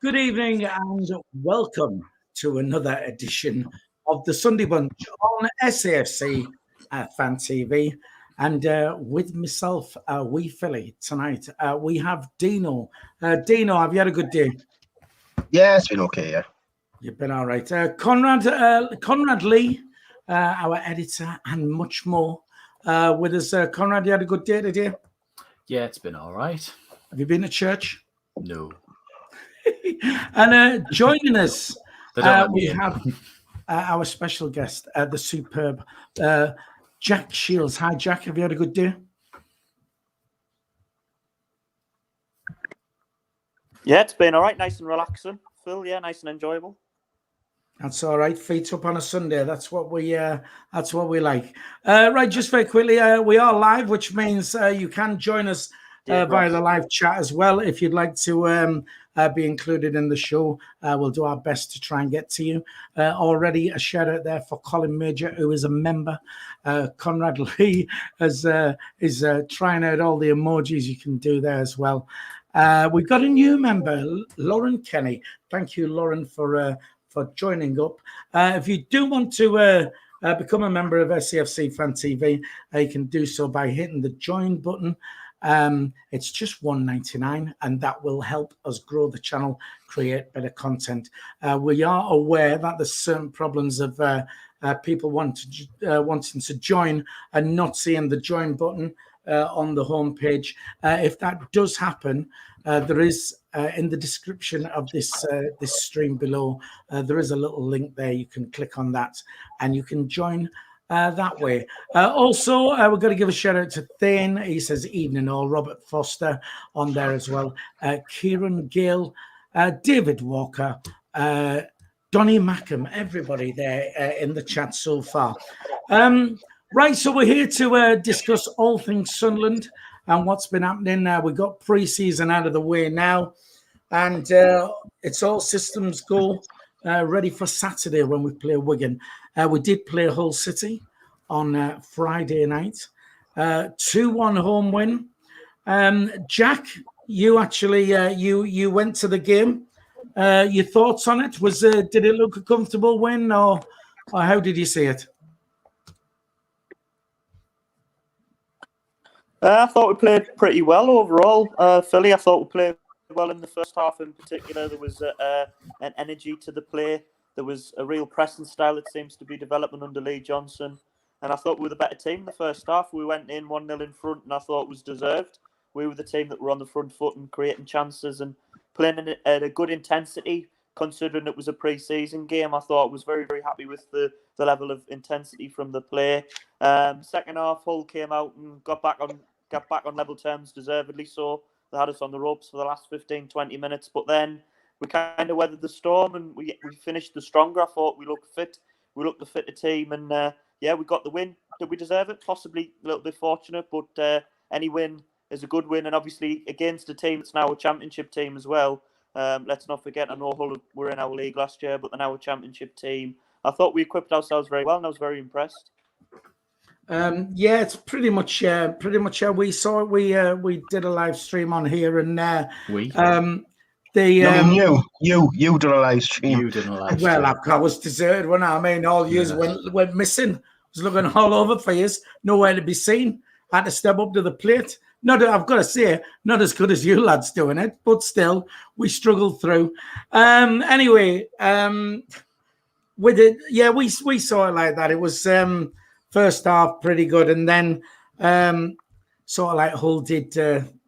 Good evening and welcome to another edition of the Sunday Bunch on SAFC Fan TV. And with myself, wee Philly, tonight, we have Dino. Dino, have you had a good day? Yeah, it's been okay, yeah. You've been all right. Conrad Lee, our editor, and much more with us. Conrad, you had a good day today? Yeah, it's been all right. Have you been to church? No. And joining us, we in. have our special guest, the superb Jack Shields. Hi, Jack. Have you had a good day? Yeah, it's been all right. Nice and relaxing. Phil, yeah, nice and enjoyable. That's all right. Feet up on a Sunday. That's what we like. Right, just very quickly, we are live, which means you can join us via the live chat as well. If you'd like to be included in the show, we'll do our best to try and get to you. Already a shout out there for Colin Major, who is a member. Conrad Lee is trying out all the emojis you can do there as well. We've got a new member, Lauren Kenny. Thank you, Lauren, for joining up. If you do want to become a member of SAFC Fan TV, you can do so by hitting the join button. It's just $1.99, and that will help us grow the channel, create better content. We are aware that there's certain problems of people wanting to join and not seeing the join button on the homepage. If that does happen, there is in the description of this stream below, there is a little link there. You can click on that and you can join that way. Also, we're going to give a shout out to Thane. He says evening all. Robert Foster on there as well. Kieran Gill, David Walker, Donny Mackham, everybody there in the chat so far. Right, so we're here to discuss all things Sunderland and what's been happening. We've got pre-season out of the way now, and it's all systems go, ready for Saturday when we play Wigan. We did play Hull City on Friday night, 2-1 home win. Jack, you actually you went to the game. Your thoughts on it? Did it look a comfortable win, or how did you see it? I thought we played pretty well overall. Philly, I thought we played well in the first half in particular. There was an energy to the play. There was a real pressing style that seems to be developing under Lee Johnson. And I thought we were the better team in the first half. We went in 1-0 in front, and I thought it was deserved. We were the team that were on the front foot and creating chances and playing at a good intensity, considering it was a pre-season game. I thought I was very, very happy with the level of intensity from the play. Second half, Hull came out and got back on level terms, deservedly so. They had us on the ropes for the last 15, 20 minutes. But then we kind of weathered the storm and we finished the stronger. I thought we looked fit. We looked the fitter team. And, we got the win. Did we deserve it? Possibly a little bit fortunate. But any win is a good win. And obviously against a team that's now a championship team as well. Let's not forget, I know Hull were in our league last year, but they're now a championship team. I thought we equipped ourselves very well and I was very impressed. It's pretty much how we saw it. We did a live stream on here, and you did a live stream. You did a live stream. Well, I was deserted when all years went missing. I was looking all over for years, nowhere to be seen. I had to step up to the plate. I've got to say, not as good as you lads doing it, but still, we struggled through. Anyway, with it, we saw it like that. It was. First half pretty good, and then sort of like Hull did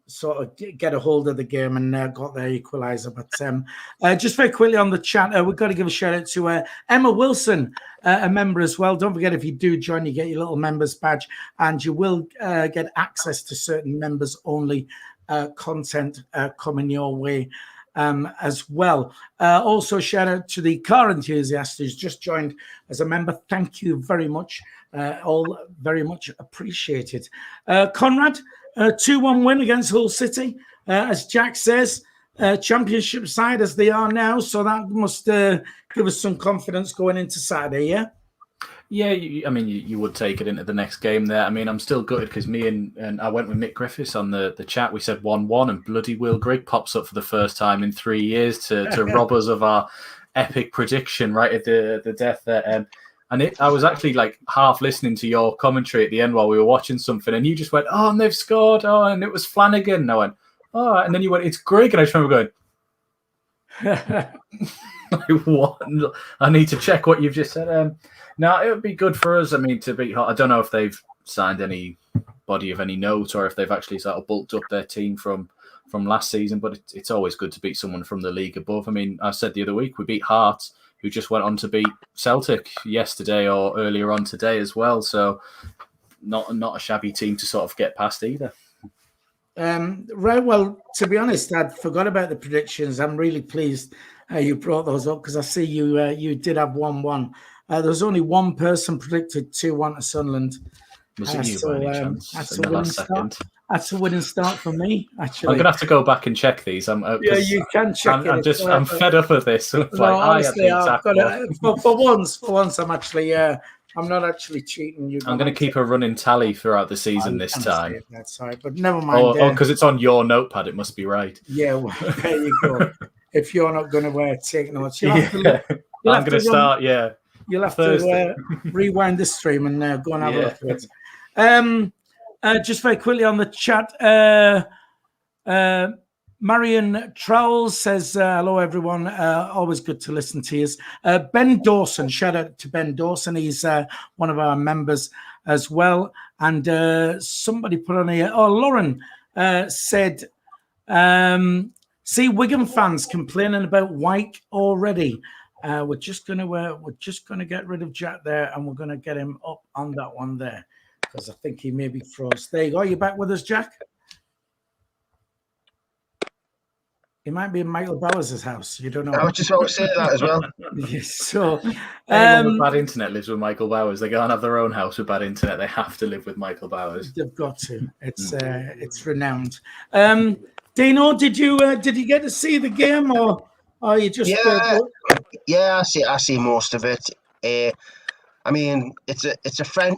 sort of get a hold of the game and got their equaliser. But just very quickly on the chat, we've got to give a shout out to Emma Wilson, a member as well. Don't forget, if you do join, you get your little members badge, and you will get access to certain members only content coming your way. As well. Also, shout out to the car enthusiast who's just joined as a member. Thank you very much. All very much appreciated. Conrad, 2-1 win against Hull City. As Jack says, championship side as they are now. So that must give us some confidence going into Saturday, yeah? Yeah, I mean, you would take it into the next game there. I mean, I'm still gutted because me and I went with Mick Griffiths on the chat. We said 1-1, and bloody Will Grigg pops up for the first time in 3 years to rob us of our epic prediction right at the death there. I was actually like half listening to your commentary at the end while we were watching something, and you just went, "Oh, and they've scored! Oh, and it was Flanagan." And I went, "Oh," and then you went, "It's Grigg," and I just remember going, "What? I need to check what you've just said." No, it would be good for us. I mean, to beat Hot. I don't know if they've signed anybody of any note or if they've actually sort of bulked up their team from last season, but it's always good to beat someone from the league above. I mean, I said the other week we beat Hearts, who just went on to beat Celtic yesterday or earlier on today as well. So not a shabby team to sort of get past either. Right. Well, to be honest, I'd forgot about the predictions. I'm really pleased you brought those up because I see you did have 1-1. There was only one person predicted 2-1 to Sunderland. Was it you by any chance? That's a winning start. That's a winning start for me, actually. I'm going to have to go back and check these. Yeah, you can check it. I'm fed up with this. Honestly, I've got to, for once, I'm actually, I'm not actually cheating. I'm going to keep a running tally throughout the season this time. That's all right, but never mind. Oh, because it's on your notepad, it must be right. Yeah, well, there you go. If you're not going to take notes, I'm going to start, yeah. You'll have to rewind the stream and go and have a look at it. Just very quickly on the chat, Marion Trowell says, hello, everyone. Always good to listen to you. Ben Dawson, shout out to Ben Dawson. He's one of our members as well. And somebody put on here, Lauren said, see Wigan fans complaining about Wyke already. We're just gonna get rid of Jack there, and we're gonna get him up on that one there because I think he maybe froze. There you go. You back with us, Jack? He might be in Michael Bowers' house. You don't know. I was just about to say that as well. Yes, so anyone with bad internet lives with Michael Bowers. They can't have their own house with bad internet. They have to live with Michael Bowers. They've got to. It's renowned. Dino, did you get to see the game or? Oh, you just I see most of it. I mean, it's a friend.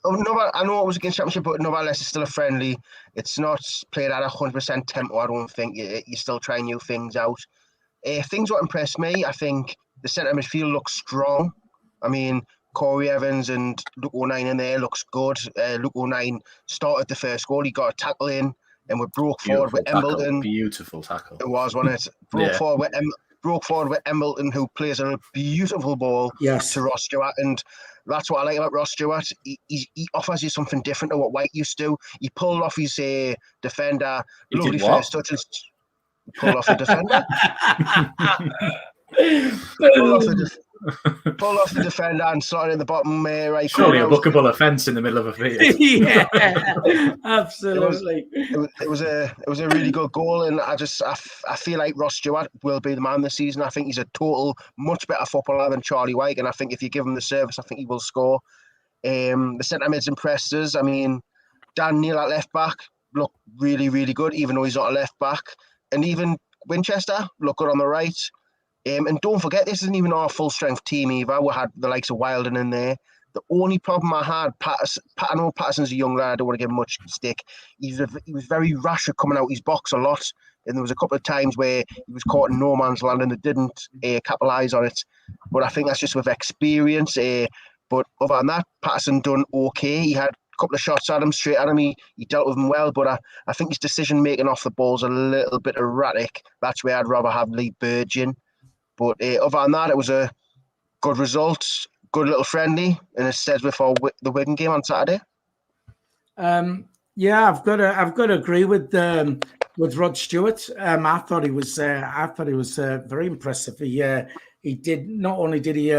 I know it was against Championship, but nevertheless, it's still a friendly. It's not played at 100% tempo. I don't think you're still trying new things out. Things that impressed me, I think the centre midfield looks strong. I mean, Corey Evans and Luke O'Nien in there looks good. Luke O'Nien started the first goal. He got a tackle in, and we broke forward with Embleton. Beautiful tackle. It was, wasn't it? Broke forward with Embleton, who plays a beautiful ball to Ross Stewart, and that's what I like about Ross Stewart. He offers you something different to what White used to. He pulled off his defender. Lovely first touch. Pulled off the defender. Pulled off the defender and slotted in the bottom right corner. Surely a bookable offence in the middle of a field. Yeah, absolutely. It was a really good goal, and I feel like Ross Stewart will be the man this season. I think he's a total much better footballer than Charlie Wyke, and I think if you give him the service, I think he will score. The centre mid's impressed us. I mean, Dan Neil at left back looked really, really good, even though he's not a left back, and even Winchester looked good on the right. And don't forget, this isn't even our full-strength team either. We had the likes of Wilden in there. The only problem I had, I know Patterson's a young lad, I don't want to give him much stick. He was very rash at coming out his box a lot. And there was a couple of times where he was caught in no man's land and they didn't capitalise on it. But I think that's just with experience. But other than that, Patterson done okay. He had a couple of shots at him, straight at him. He dealt with them well. But I think his decision-making off the ball's a little bit erratic. That's where I'd rather have Lee Burge in. But other than that, it was a good result, good little friendly, and it says before the Wigan game on Saturday. Yeah, I've got to agree with Rod Stewart. I thought he was very impressive. He did not only did he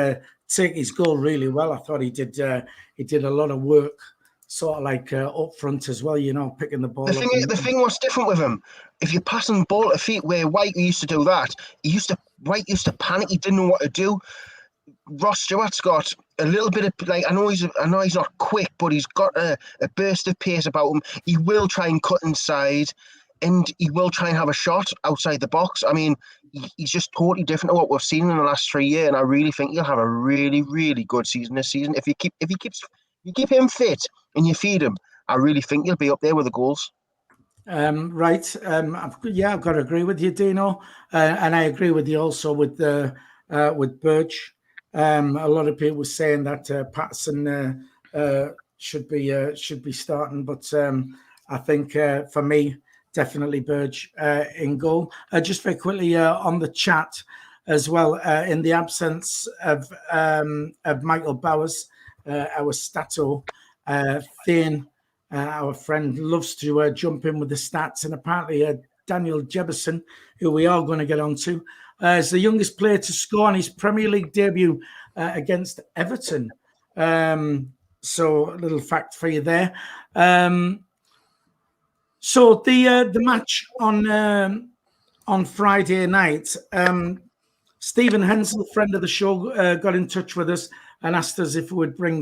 take his goal really well. I thought he did a lot of work, sort of like up front as well. You know, picking the ball. The thing what's different with him, if you're passing ball to feet, where White used to do that, White used to panic. He didn't know what to do. Ross Stewart's got a little bit of I know he's not quick, but he's got a burst of pace about him. He will try and cut inside, and he will try and have a shot outside the box. I mean, he's just totally different to what we've seen in the last 3 years, and I really think he'll have a really, really good season this season. If you keep him fit and you feed him, I really think he'll be up there with the goals. Right. I've got to agree with you, Dino, and I agree with you also with Birch. A lot of people were saying that Patterson should be starting, but I think for me, definitely Birch in goal. Just very quickly on the chat as well, in the absence of Michael Bowers, our Stato, Thane, our friend, loves to jump in with the stats, and apparently Daniel Jefferson, who we are going to get on to, is the youngest player to score on his Premier League debut against Everton. So a little fact for you there. So the match on Friday night, Stephen Hensel, friend of the show, got in touch with us and asked us if we would bring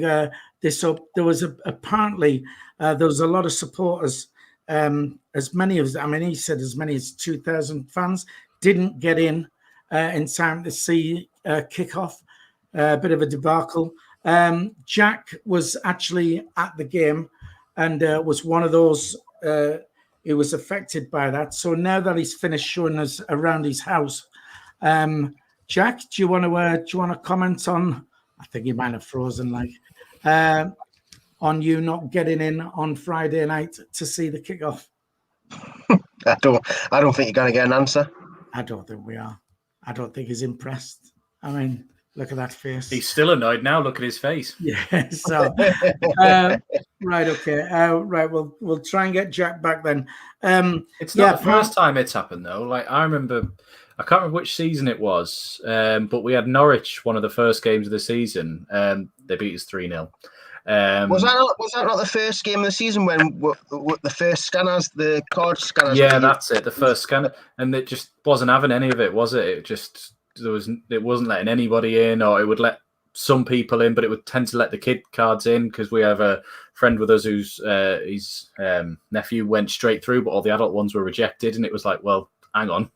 this up. There was apparently there was a lot of supporters, as many as he said as many as 2,000 fans didn't get in time to see kickoff. A bit of a debacle. Jack was actually at the game and was one of those who was affected by that. So now that he's finished showing us around his house, Jack, do you want to comment on? I think he might have frozen, on you not getting in on Friday night to see the kickoff. I don't think you're going to get an answer. I don't think we are. I don't think he's impressed. I mean, look at that face. He's still annoyed now. Look at his face. Yeah. So, right. Okay. Right. We'll try and get Jack back then. It's not the first time it's happened though. Like I remember, I can't remember which season it was, but we had Norwich, one of the first games of the season. They beat us 3-0. Was that not the first game of the season when the first scanners, the card scanners? Yeah, that's it. The first scanner, and it just wasn't having any of it, was it? It wasn't letting anybody in, or it would let some people in, but it would tend to let the kid cards in because we have a friend with us whose his nephew went straight through, but all the adult ones were rejected, and it was like, well, hang on,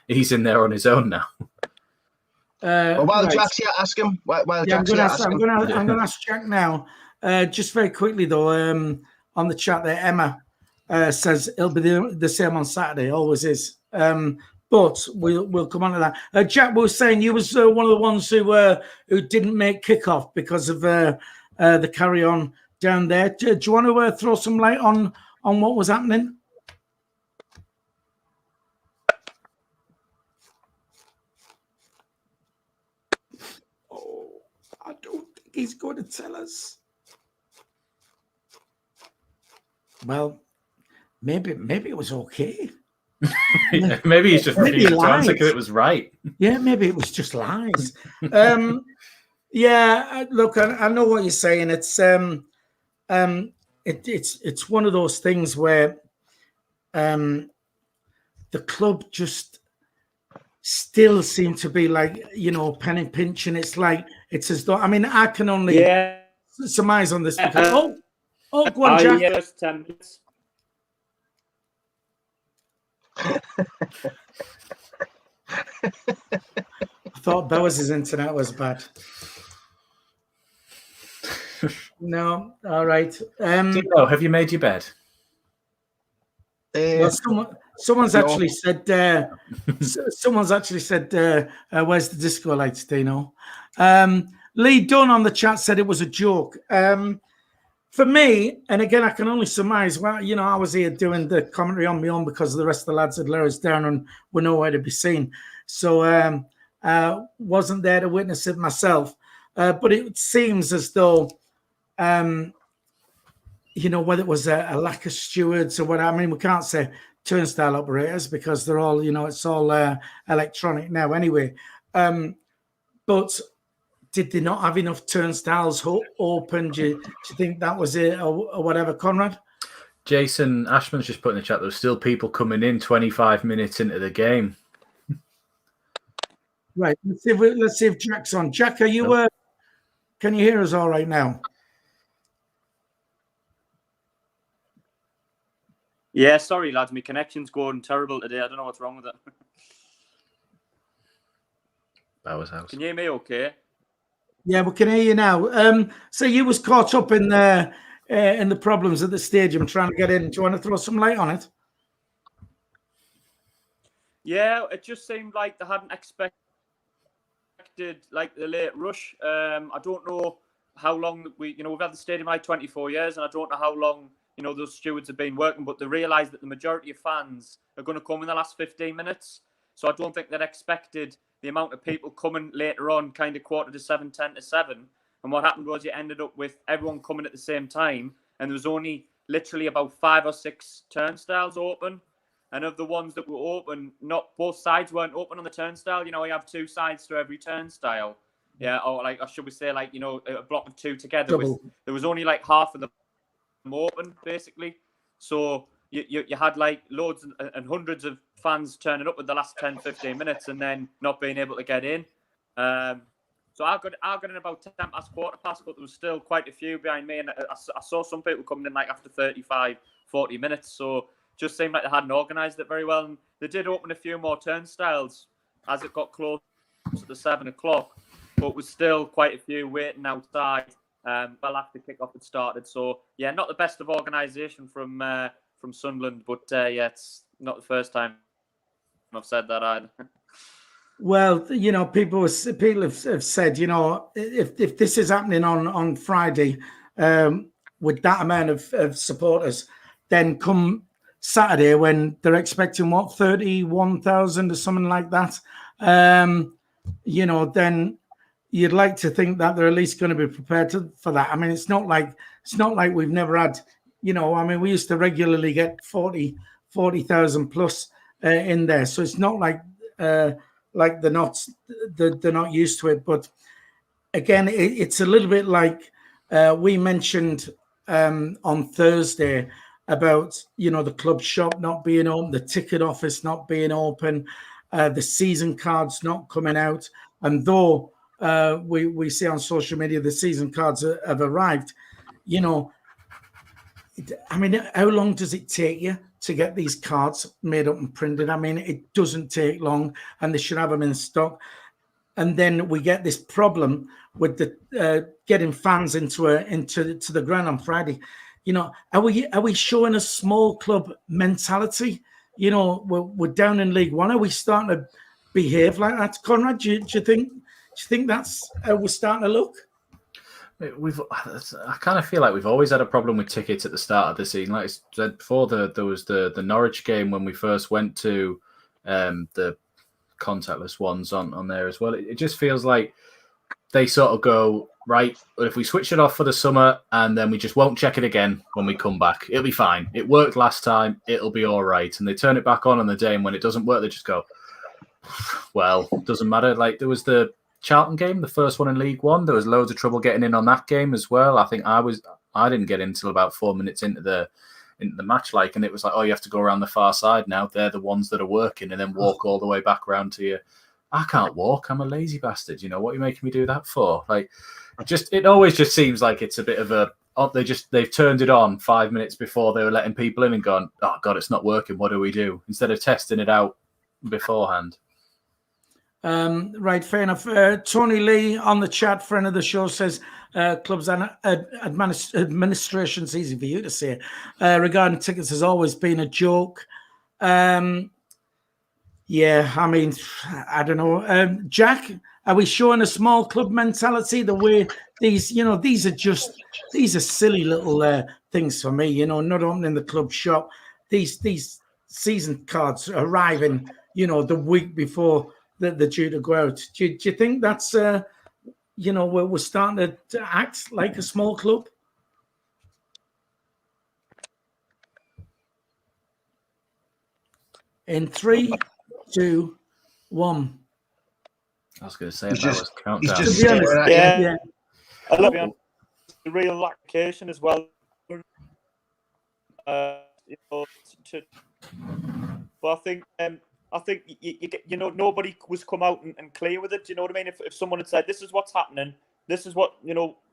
he's in there on his own now. While Jack's here, ask him. I'm going to ask Jack now. Just very quickly though, on the chat there, Emma says it'll be the same on Saturday. Always is. But we'll come on to that. Jack was saying you was one of the ones who didn't make kickoff because of the carry on down there. Do you want to throw some light on what was happening? Oh, I don't think he's going to tell us. Well, maybe it was okay. Maybe he's just refusing to answer because it was right. Yeah, maybe it was just lies. Yeah, look, I know what you're saying. It's it's one of those things where the club just still seem to be like, penny pinching. It's like it's as though I can only surmise on this because go on, Jack. Yeah, 10 minutes. I thought Bowers' internet was bad. No, all right. Have you made your bed? Well, someone's actually said. Someone's actually said, "Where's the disco lights, Dino?" Lee Dunn on the chat said it was a joke. For me, and again, I can only surmise. Well, I was here doing the commentary on my own because the rest of the lads had let us down and were nowhere to be seen. So wasn't there to witness it myself. But it seems as though, whether it was a lack of stewards or what. We can't say turnstile operators because they're all, it's all electronic now anyway. But did they not have enough turnstiles open? Do you think that was it or whatever, Conrad? Jason Ashman's just put in the chat, there were still people coming in 25 minutes into the game. Right. Let's see if Jack's on. Jack, are you? Can you hear us all right now? Yeah, sorry, lads. My connection's going terrible today. I don't know what's wrong with it. Bowers House. Can you hear me okay? Yeah, we can hear you now. So you was caught up in the problems at the stadium trying to get in. Do you want to throw some light on it? Yeah, it just seemed like they hadn't expected like the late rush. I don't know how long we've had the stadium like 24 years, and I don't know how long those stewards have been working, but they realised that the majority of fans are going to come in the last 15 minutes. So I don't think they'd expected the amount of people coming later on, kind of 7:45, 10 to 7. And what happened was you ended up with everyone coming at the same time, and there was only literally about 5 or 6 turnstiles open. And of the ones that were open, not both sides weren't open on the turnstile. You have 2 sides to every turnstile. Yeah, or should we say a block of 2 together. There was only like half of them open, basically. So you had like loads and hundreds of fans turning up with the last 10, 15 minutes and then not being able to get in. So I got in about 10 past, quarter past, but there was still quite a few behind me. And I saw some people coming in like after 35, 40 minutes. So just seemed like they hadn't organised it very well. And they did open a few more turnstiles as it got close to 7 o'clock, but was still quite a few waiting outside well after kick-off had started. So, yeah, not the best of organisation from Sunderland, but, yeah, it's not the first time I've said that either. Well, people have said, if this is happening on Friday with that amount of supporters, then come Saturday when they're expecting 31,000 or something like that, then you'd like to think that they're at least going to be prepared for that. I mean, it's not like we've never had, we used to regularly get 40,000 plus in there, so it's not like they're not used to it. But again, it's a little bit like we mentioned on Thursday about the club shop not being open, the ticket office not being open, the season cards not coming out. And though we see on social media the season cards have arrived, I mean, how long does it take you to get these cards made up and printed? I mean, it doesn't take long, and they should have them in stock. And then we get this problem with the getting fans into the ground on Friday. Are we showing a small club mentality? We're down in League One. Are we starting to behave like that, Conrad? Do you think that's how we're starting to look? I kind of feel like we've always had a problem with tickets at the start of the season. Like I said before, there was the Norwich game when we first went to the contactless ones on there as well. It just feels like they sort of go, right, if we switch it off for the summer and then we just won't check it again when we come back, it'll be fine. It worked last time, it'll be all right. And they turn it back on the day, and when it doesn't work, they just go, well, doesn't matter. Like there was the Charlton game, the first one in League One. There was loads of trouble getting in on that game as well. I think I didn't get in until about 4 minutes into the match, and it was like, oh, you have to go around the far side now. They're the ones that are working, and then walk all the way back around to you. I can't walk. I'm a lazy bastard. What are you making me do that for? It always just seems like it's a bit of a. Oh, they've turned it on 5 minutes before they were letting people in and gone, oh God, it's not working. What do we do? Instead of testing it out beforehand. Right, fair enough. Tony Lee on the chat, friend of the show, says clubs and administration's easy for you to say regarding tickets has always been a joke. Yeah, I mean, I don't know. Jack, are we showing a small club mentality? The way these are silly little things for me. Not opening the club shop. These season cards arriving, the week before they're due to go out. Do you think that's we're starting to act like a small club? In 3, 2, 1. I was going to say that was countdown. He's just yeah. I love the real application as well. But I think nobody was come out and clear with it. Do you know what I mean? If someone had said, "This is what's happening. This is what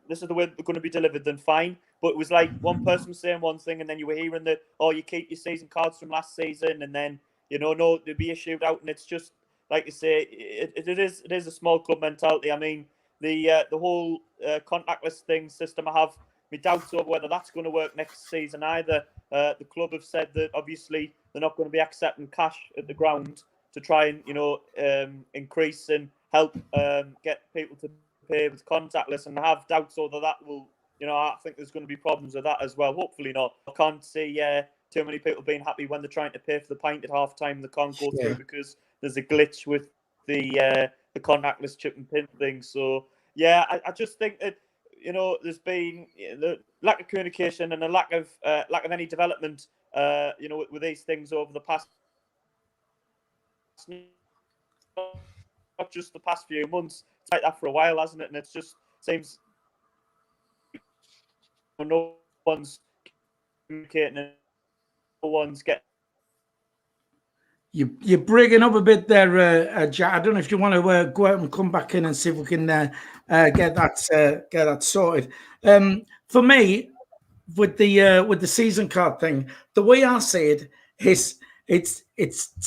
this is the way they're going to be delivered," then fine. But it was like one person was saying one thing, and then you were hearing that, "Oh, you keep your season cards from last season," and then no, they'd be issued out, and it's just like you say, it is a small club mentality. I mean, the whole contactless thing system, I have my doubts over whether that's going to work next season either. The club have said that obviously they're not going to be accepting cash at the ground to try and increase and help get people to pay with contactless, and I have doubts whether that will. I think there's going to be problems with that as well. Hopefully not. I can't see too many people being happy when they're trying to pay for the pint at half time. They can't go through because there's a glitch with the contactless chip and pin thing. So yeah, I just think that there's been the lack of communication and a lack of any development. With these things over the past, not just the past few months. It's like that for a while, hasn't it? And it just seems no one's communicating and no one's getting. You're breaking up a bit there, Jack. I don't know if you want to go out and come back in and see if we can get that sorted. For me, with the season card thing, the way I see it is it's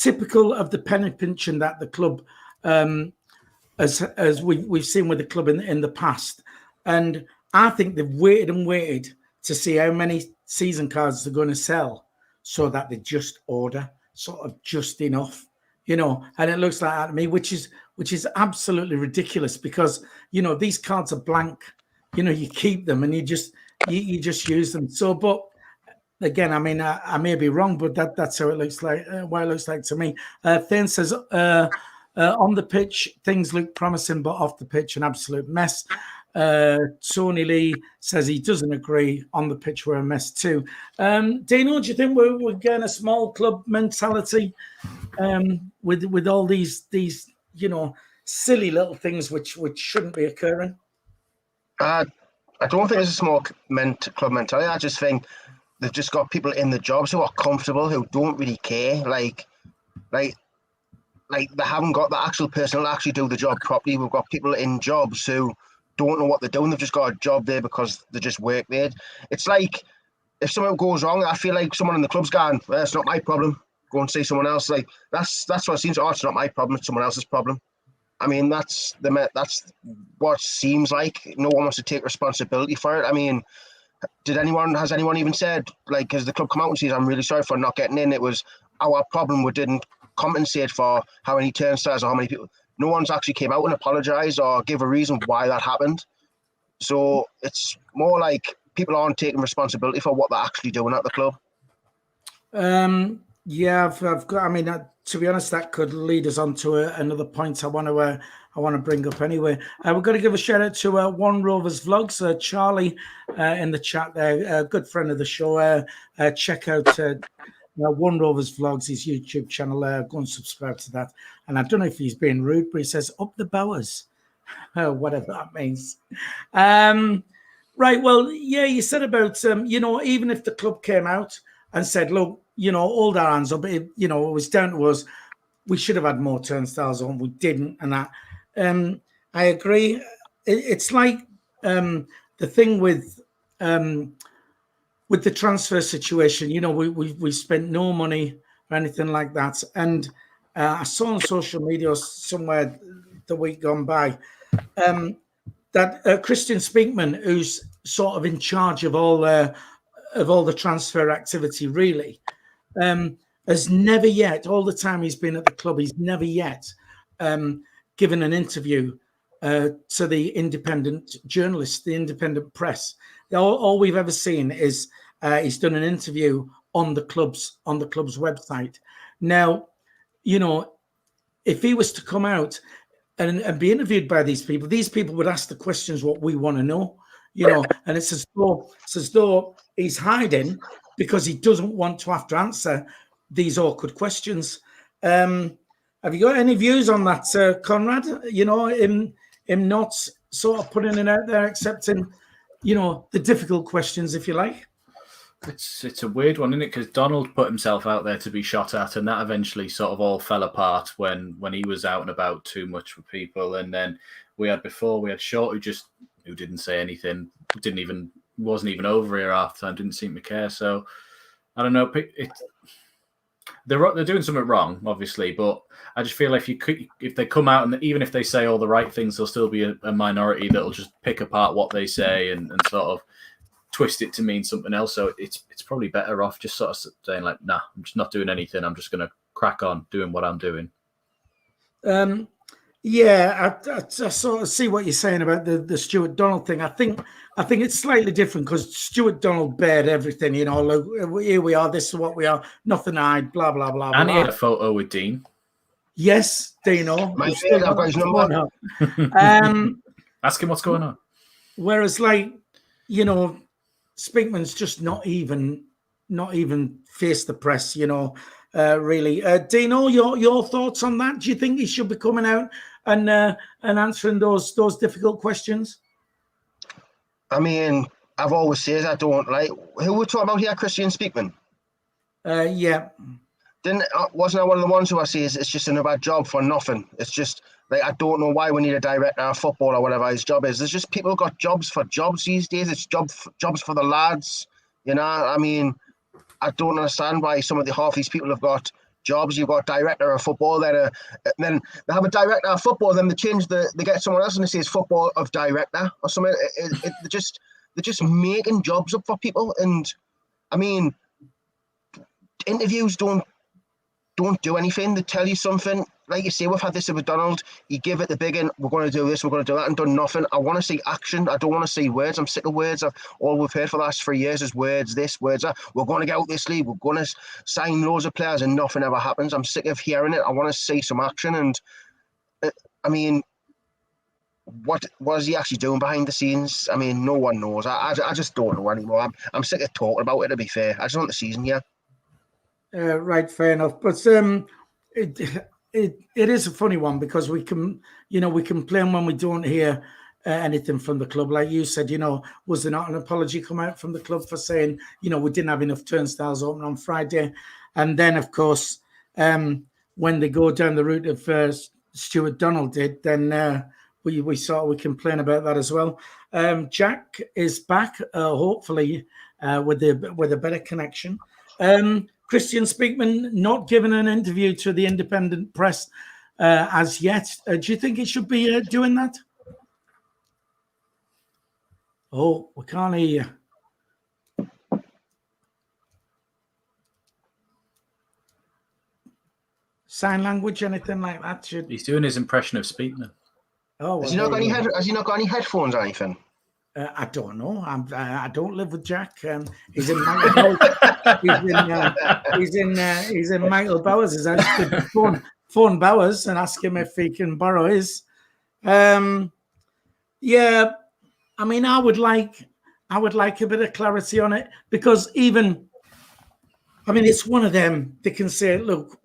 typical of the penny pinching that the club, as we've seen with the club in the past, and I think they've waited and waited to see how many season cards they're going to sell, so that they just order sort of just enough, and it looks like that to me, which is absolutely ridiculous, because these cards are blank, you keep them and you just use them. So, but again, I mean, I may be wrong, but that's how it looks like. What it looks like to me. Thane says, on the pitch things look promising, but off the pitch an absolute mess. Tony Lee says he doesn't agree. On the pitch we're a mess too. Dino, do you think we're getting a small club mentality with all these silly little things which shouldn't be occurring? I don't think it's a small club mentality. I just think they've just got people in the jobs who are comfortable, who don't really care. Like they haven't got the actual person to actually do the job properly. We've got people in jobs who don't know what they're doing. They've just got a job there because they just work there. It's like if something goes wrong, I feel like someone in the club's going, well, it's not my problem. Go and see someone else. Like that's what it seems. Oh, it's not my problem. It's someone else's problem. I mean, that's what it seems like. No one wants to take responsibility for it. I mean, has anyone even said, like, has the club come out and said, I'm really sorry for not getting in? It was our problem. We didn't compensate for how many turnstiles or how many people. No one's actually came out and apologized or give a reason why that happened. So it's more like people aren't taking responsibility for what they're actually doing at the club. Yeah, I've got. I mean, to be honest, that could lead us on to another point I want to bring up anyway. We're going to give a shout out to One Rovers Vlogs, Charlie, in the chat there, a good friend of the show. Check out One Rovers Vlogs, his YouTube channel. Go and subscribe to that. And I don't know if he's being rude, but he says up the Bowers, whatever that means. Right. Well, yeah, you said about even if the club came out and said, look, hold our hands up. It was down to us. We should have had more turnstiles on. We didn't, and that. I agree. It's like the thing with the transfer situation. We spent no money or anything like that. And I saw on social media somewhere the week gone by that Christian Speakman, who's sort of in charge of all the transfer activity, really. Has never yet, all the time he's been at the club, he's never yet given an interview to the independent journalists, the independent press. All we've ever seen is he's done an interview on the club's website. Now, if he was to come out and be interviewed by these people would ask the questions what we want to know, and it's as though he's hiding because he doesn't want to have to answer these awkward questions. Have you got any views on that, Conrad? Him not sort of putting it out there, accepting, the difficult questions, if you like. It's a weird one, isn't it? Because Donald put himself out there to be shot at, and that eventually sort of all fell apart when he was out and about too much with people. And then we had Short who didn't say anything, wasn't even over here half the time, didn't seem to care. So I don't know. they're doing something wrong, obviously, but I just feel if they come out and even if they say all the right things, there'll still be a minority that'll just pick apart what they say and sort of twist it to mean something else. So it's probably better off just sort of saying like, nah, I'm just not doing anything. I'm just going to crack on doing what I'm doing. Yeah, I sort of see what you're saying about the Stuart Donald thing. I think it's slightly different because Stuart Donald bared everything. You know, look, here we are. This is what we are. Nothing to hide. Blah blah blah. And blah. he had a photo with Dean. Yes, Dino. I've got his number. Ask him what's going on. Whereas, like, you know, Speakman's just not even faced the press. You know. Really, Dino, your thoughts on that? Do you think he should be coming out and answering those difficult questions? I mean, I've always said I don't like who we're talking about here, Christian Speakman. Yeah. Wasn't I one of the ones who I say it's just another job for nothing? It's just like I don't know why we need a director of football or whatever his job is. There's just people who got jobs for jobs these days. It's jobs for the lads. You know, I mean. I don't understand why half these people have got jobs. You've got director of football, then they have a director of football, then they get someone else and they say it's football of director or something. They're just making jobs up for people. And I mean, interviews don't do anything. They tell you something. Like you say, we've had this with Donald. You give it the big one, we're going to do this, we're going to do that, and done nothing. I want to see action. I don't want to see words. I'm sick of words. All we've heard for the last 3 years is words this, words that. We're going to get out this league. We're going to sign loads of players, and nothing ever happens. I'm sick of hearing it. I want to see some action. And I mean, what is he actually doing behind the scenes? I mean, no one knows. I just don't know anymore. I'm sick of talking about it, to be fair. I just want the season here. Right, fair enough. But it is a funny one because we can complain when we don't hear anything from the club. Like you said, you know, was there not an apology come out from the club for saying, you know, we didn't have enough turnstiles open on Friday? And then, of course, when they go down the route of Stuart Donald did, then we complain about that as well. Jack is back, hopefully, with a better connection. Christian Speakman not given an interview to the independent press as yet. Do you think he should be doing that? Oh, we can't hear you. Sign language, anything like that? He's doing his impression of Speakman. Oh, well, has he not got any headphones or anything? I don't know. I don't live with Jack. He's in Michael. He's in Michael Bowers' house. Phone Bowers and ask him if he can borrow his. Yeah, I mean, I would like a bit of clarity on it because it's one of them. They can say, look,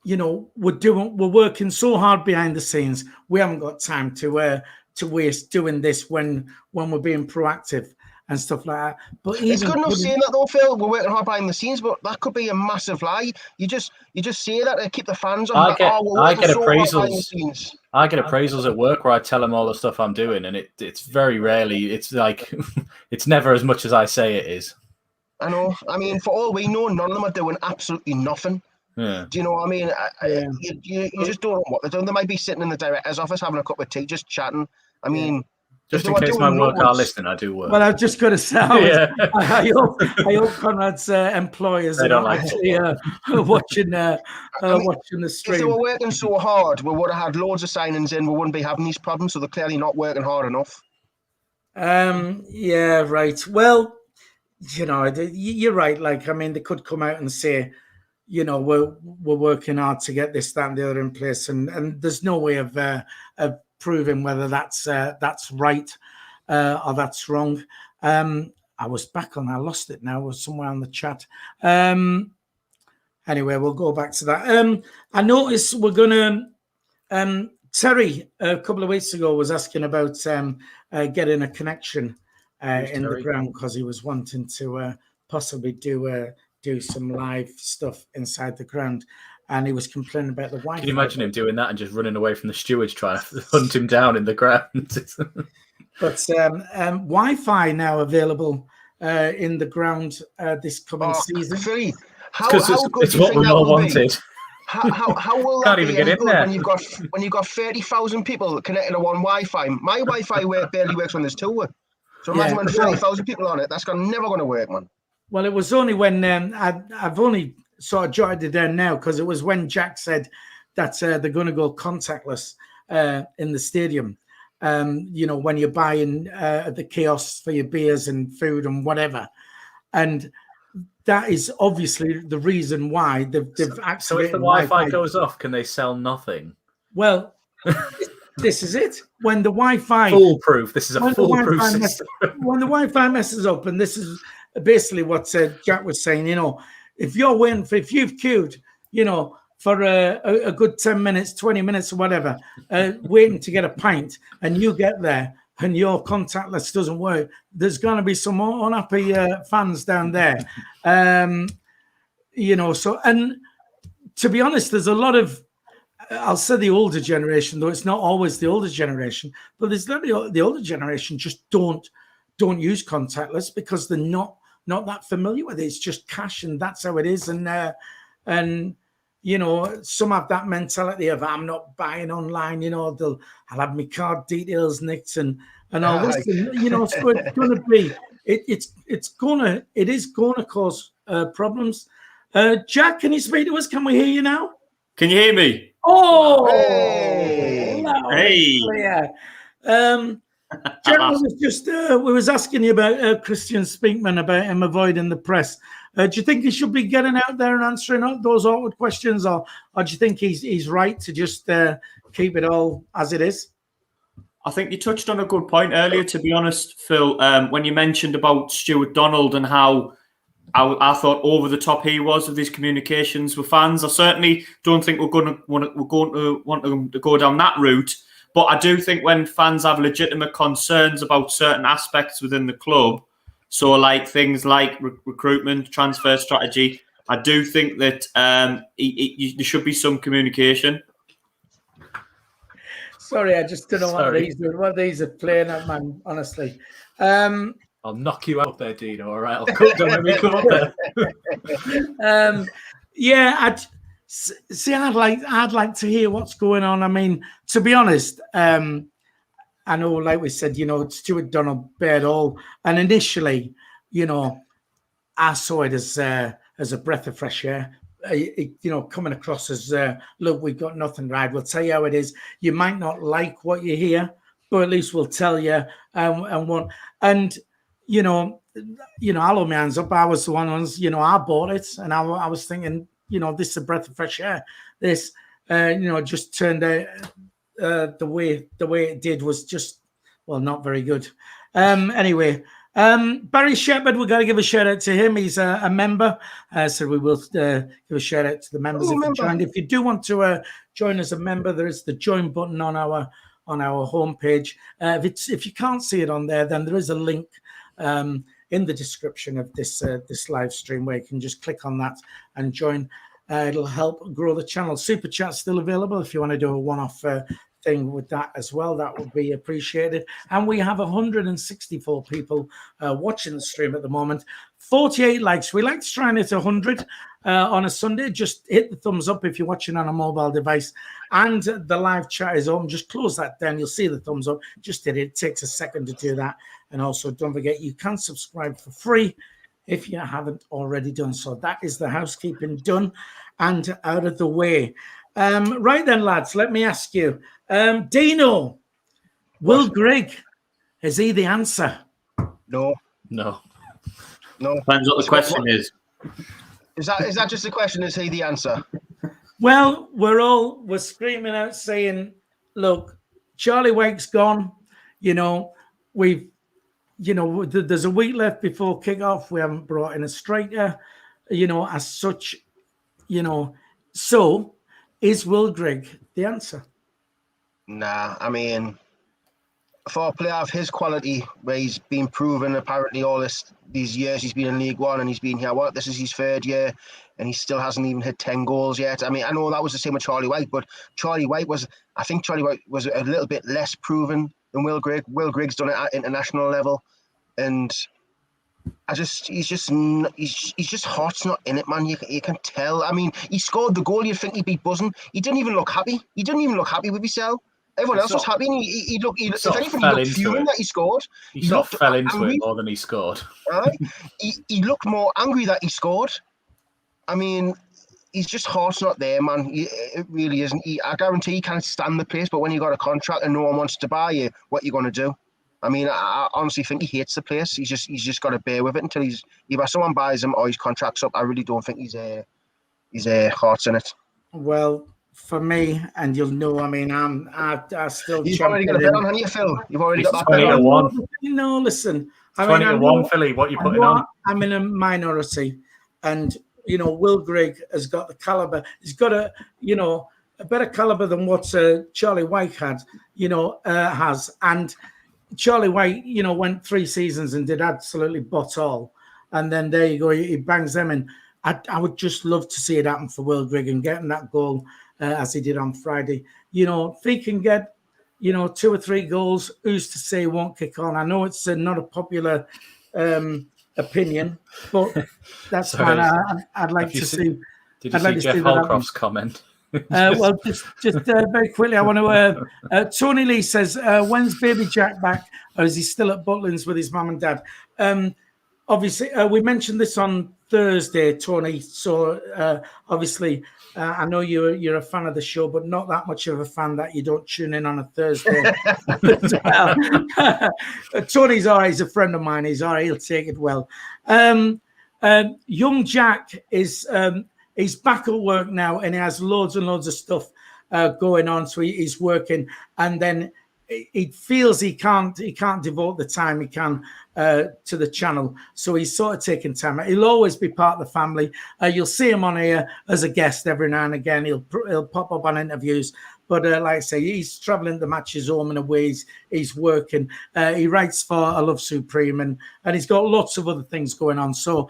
you know, we're working so hard behind the scenes. We haven't got time to waste doing this when we're being proactive and stuff like that. But it's good enough saying that though, Phil. We're working hard behind the scenes, but that could be a massive lie. You just say that to keep the fans on. I get appraisals. I get appraisals at work where I tell them all the stuff I'm doing, and it's very rarely. It's like it's never as much as I say it is. I know. I mean, for all we know, none of them are doing absolutely nothing. Yeah. Do you know what I mean? You just don't know what they're doing. They might be sitting in the director's office having a cup of tea, just chatting. I mean, just in case my work are listening, I do work. Well, I've just got to say, I hope Conrad's employers are not actually watching the stream. If they were working so hard, we would have had loads of signings in. We wouldn't be having these problems. So they're clearly not working hard enough. Yeah, right. Well, you know, you're right. Like, I mean, they could come out and say, you know, we're working hard to get this, that, and the other in place, and there's no way of proving whether that's right or that's wrong. I was back on. I lost it now. It was somewhere on the chat. Anyway, we'll go back to that. I noticed we're gonna. Terry a couple of weeks ago was asking about getting a connection in the ground because he was wanting to possibly do some live stuff inside the ground, and he was complaining about the Wi-Fi. Can you imagine him doing that and just running away from the stewards trying to hunt him down in the ground? But Wi-Fi now available in the ground this coming season. How Because good it's do you what think we that all will be? wanted. How will Can't that even be get any in good there. when you've got 30,000 people connected to one Wi-Fi? My Wi-Fi barely works when there's two. So imagine when 30,000 people on it. That's never going to work, man. Well, it was only when I've only sort of jotted it down now because it was when Jack said that they're going to go contactless in the stadium. When you're buying the kiosks for your beers and food and whatever, and that is obviously the reason why they've activated. So if the Wi-Fi goes off, can they sell nothing? Well, this is it. When the Wi-Fi foolproof, this is a foolproof system. When the Wi-Fi messes up, and this is basically what Jack was saying. If you've queued, for a good 10 minutes, 20 minutes, or whatever, waiting to get a pint, and you get there and your contactless doesn't work, there's going to be some unhappy fans down there. So, and to be honest, there's a lot of, I'll say the older generation, though it's not always the older generation, but there's the older generation just don't use contactless because they're not that familiar with it. It's just cash, and that's how it is. And some have that mentality of I'm not buying online. I'll have my card details nicked and all this. And, so it's going to be it is going to cause problems. Jack, can you speak to us? Can we hear you now? Can you hear me? Oh, hey! Jack was just we was asking you about Christian Speakman, about him avoiding the press. Do you think he should be getting out there and answering those awkward questions, or do you think he's right to just keep it all as it is? I think you touched on a good point earlier, to be honest, Phil, when you mentioned about Stuart Donald and how I thought over the top he was with his communications with fans. I certainly don't think we're going to want him to go down that route. But I do think when fans have legitimate concerns about certain aspects within the club, so like things like recruitment, transfer strategy, I do think that there should be some communication. Sorry, I just don't know what these are playing at, man, honestly. I'll knock you out there, Dino. All right, I'll don't let me come up there. I'd like to hear what's going on. I mean, to be honest, I know, like we said, Stuart Donald bared all, and initially, I saw it as a breath of fresh air. Coming across as look, we've got nothing right. We'll tell you how it is. You might not like what you hear, but at least we'll tell you. I'll hold my hands up. I was the one I bought it, and I was thinking, this is a breath of fresh air. This, just turned out the way it did was just, not very good. Anyway, Barry Shepherd, we've got to give a shout out to him. He's a member, so we will give a shout out to the members if you joined. If you do want to join as a member, there is the join button on our homepage. If you can't see it on there, then there is a link in the description of this live stream where you can just click on that and join. It'll help grow the channel. Super Chat's still available if you want to do a one-off thing with that as well. That would be appreciated. And we have 164 people watching the stream at the moment. 48 likes. We like to try and hit 100 on a Sunday. Just hit the thumbs up if you're watching on a mobile device. And the live chat is on. Just close that down. You'll see the thumbs up. Just hit it. It takes a second to do that. And also, don't forget, you can subscribe for free if you haven't already done so. That is the housekeeping done and out of the way. Right then, lads, let me ask you. Dino, Will Grigg, is he the answer? No. Depends what the question is. Is that just a question? Is he the answer? Well, we're screaming out saying, look, Charlie Wake's gone. There's a week left before kickoff. We haven't brought in a striker, as such, So is Will Grigg the answer? Nah, I mean, for a player of his quality, where he's been proven apparently all these years he's been in League One and he's been here, this is his third year, and he still hasn't even hit 10 goals yet. I mean, I know that was the same with Charlie White, but Charlie White was a little bit less proven than Will Grigg. Will Grigg's done it at international level, and he's just heart's not in it, man. You can tell. I mean, he scored the goal. You'd think he'd be buzzing. He didn't even look happy. He didn't even look happy with himself. Everyone else was happy. And he looked. If anything, he looked fuming that he scored. He sort of fell into it more than he scored. Right? he looked more angry that he scored. I mean, he's just heart's not there, man. It really isn't. I guarantee he can't stand the place. But when you got a contract and no one wants to buy you, what you going to do? I mean, I honestly think he hates the place. He's just got to bear with it until either someone buys him or his contract's up. I really don't think he's heart's in it. Well, for me, and you'll know, I mean, I still. You've already got a bet on, haven't you, Phil? You've already got that bet on. 20-1. No, listen. 20-1, Philly. What are you putting on? I'm in a minority, and Will Grigg has got the caliber. He's got a better caliber than what Charlie White has, and. Charlie White, went 3 seasons and did absolutely bot all. And then there you go, he bangs them in. I would just love to see it happen for Will Grigg and getting that goal as he did on Friday. If he can get, 2 or 3 goals, who's to say he won't kick on? I know it's not a popular opinion, but that's fine. I'd like to see. Did you see Jeff Holcroft's comment? Well, just very quickly, I want to. Tony Lee says, "When's Baby Jack back, or is he still at Butlins with his mum and dad?" Obviously, we mentioned this on Thursday, Tony. So obviously, I know you're a fan of the show, but not that much of a fan that you don't tune in on a Thursday. Tony's always a friend of mine. He's all right. He'll take it well. Young Jack is. He's back at work now, and he has loads and loads of stuff going on. So he's working, and then he feels he can't devote the time he can to the channel. So he's sort of taking time. He'll always be part of the family. You'll see him on here as a guest every now and again. He'll pop up on interviews. But like I say, he's travelling the matches home and away. He's working. He writes for I Love Supreme, and he's got lots of other things going on. So.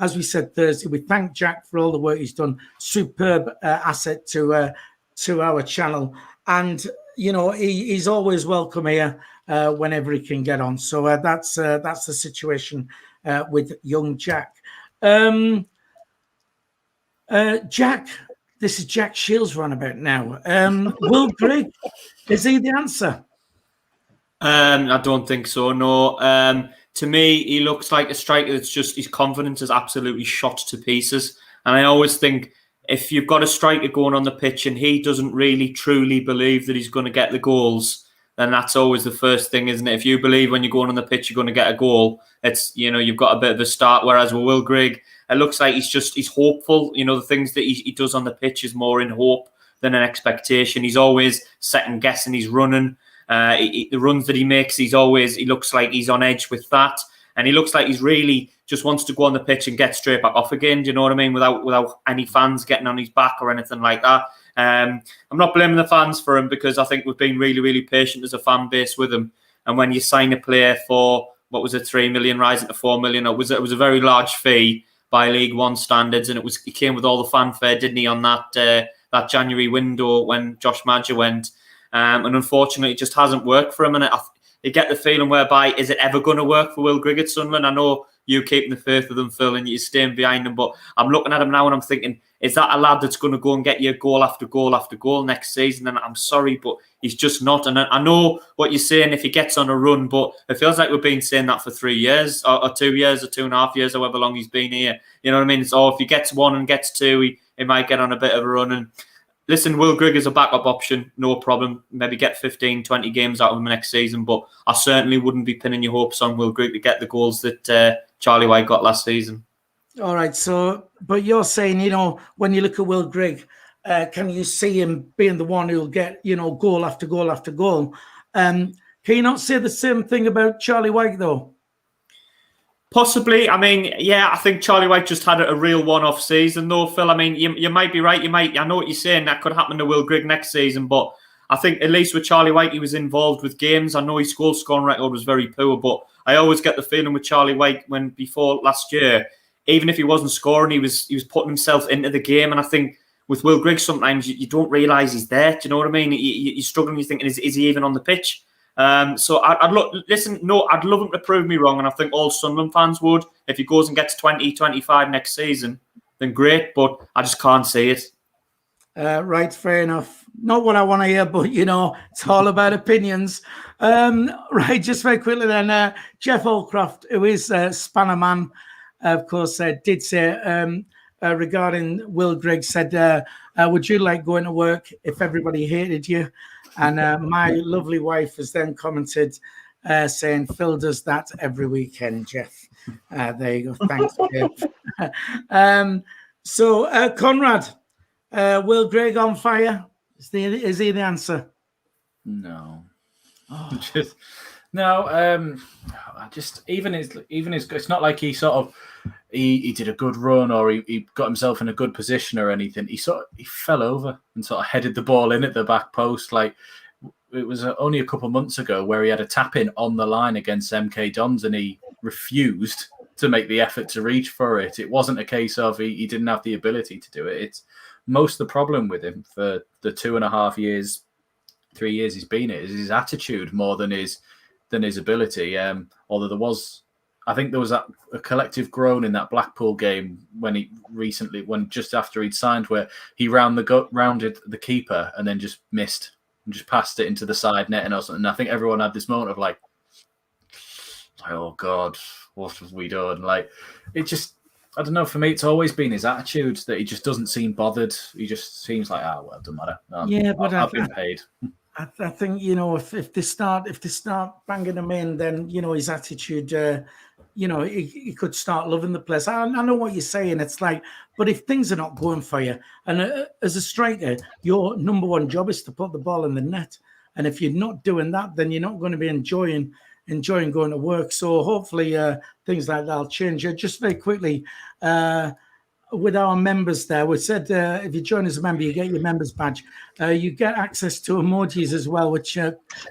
As we said Thursday, we thank Jack for all the work he's done. Superb asset to our channel, and he's always welcome here whenever he can get on. So that's the situation with young Jack. Jack, this is Jack Shields run about now. Will Grigg, is he the answer? I don't think so. No. To me, he looks like a striker that's just his confidence is absolutely shot to pieces. And I always think if you've got a striker going on the pitch and he doesn't really truly believe that he's going to get the goals, then that's always the first thing, isn't it? If you believe when you're going on the pitch you're going to get a goal, it's you've got a bit of a start. Whereas with Will Grigg, it looks like he's hopeful. The things that he does on the pitch is more in hope than an expectation. He's always second guessing. He's running. The runs that he makes, he looks like he's on edge with that, and he looks like he's really just wants to go on the pitch and get straight back off again. Do you know what I mean? Without any fans getting on his back or anything like that. I'm not blaming the fans for him because I think we've been really, really patient as a fan base with him. And when you sign a player for what was it, 3 million rising to 4 million, it was a very large fee by League One standards, and he came with all the fanfare, didn't he, on that January window when Josh Madger went. And unfortunately, it just hasn't worked for him. And you get the feeling whereby, is it ever going to work for Will Grigg at Sunderland? I know you keeping the faith with him, Phil, and you're staying behind him. But I'm looking at him now and I'm thinking, is that a lad that's going to go and get you goal after goal after goal next season? And I'm sorry, but he's just not. And I know what you're saying if he gets on a run, but it feels like we've been saying that for 3 years or 2 years or 2.5 years, however long he's been here. You know what I mean? So if he gets 1 and gets 2, he might get on a bit of a run. And listen, Will Grigg is a backup option, no problem. Maybe get 15, 20 games out of him next season, but I certainly wouldn't be pinning your hopes on Will Grigg to get the goals that Charlie White got last season. All right, but you're saying, when you look at Will Grigg, can you see him being the one who'll get, goal after goal after goal? Can you not say the same thing about Charlie White, though? Possibly. I mean, yeah, I think Charlie White just had a real one-off season, though, Phil. I mean, you might be right. I know what you're saying. That could happen to Will Grigg next season, but I think at least with Charlie White, he was involved with games. I know his goal scoring record was very poor, but I always get the feeling with Charlie White before last year, even if he wasn't scoring, he was putting himself into the game. And I think with Will Grigg, sometimes you don't realise he's there. Do you know what I mean? You're struggling. You're thinking, is he even on the pitch? So I'd love him to prove me wrong, and I think all Sunderland fans would. If he goes and gets 20, 25 next season, then great, but I just can't see it. Right, fair enough. Not what I want to hear, but it's all about opinions. Right, just very quickly then, Jeff Holcroft, who is Spanner Man, of course, did say regarding Will Grigg, said, would you like going to work if everybody hated you? And my lovely wife has then commented saying, Phil does that every weekend, Jeff. There you go. Thanks, Jeff. So, Conrad, Will Grigg on fire? Is he the answer? No. No. Even his. It's not like he sort of he did a good run or he got himself in a good position or anything. He fell over and sort of headed the ball in at the back post. Like it was only a couple of months ago where he had a tap in on the line against MK Dons and he refused to make the effort to reach for it. It wasn't a case of he didn't have the ability to do it. It's most the problem with him for the 2.5 years, 3 years he's been it is his attitude more than his ability. Although I think there was a collective groan in that Blackpool game when just after he'd signed, where he rounded the keeper and then just missed and just passed it into the side net or something. And I think everyone had this moment of like, oh God, what have we done? Like it just. I don't know. For me, it's always been his attitude that he just doesn't seem bothered. He just seems like, well, it doesn't matter. But I've been paid. I think if they start banging him in, then his attitude. He could start loving the place. I know what you're saying. It's like, but if things are not going for you, and as a striker, your number one job is to put the ball in the net. And if you're not doing that, then you're not going to be enjoying going to work. So hopefully things like that will change. Just very quickly, with our members there, we said if you join as a member, you get your members badge. You get access to emojis as well, which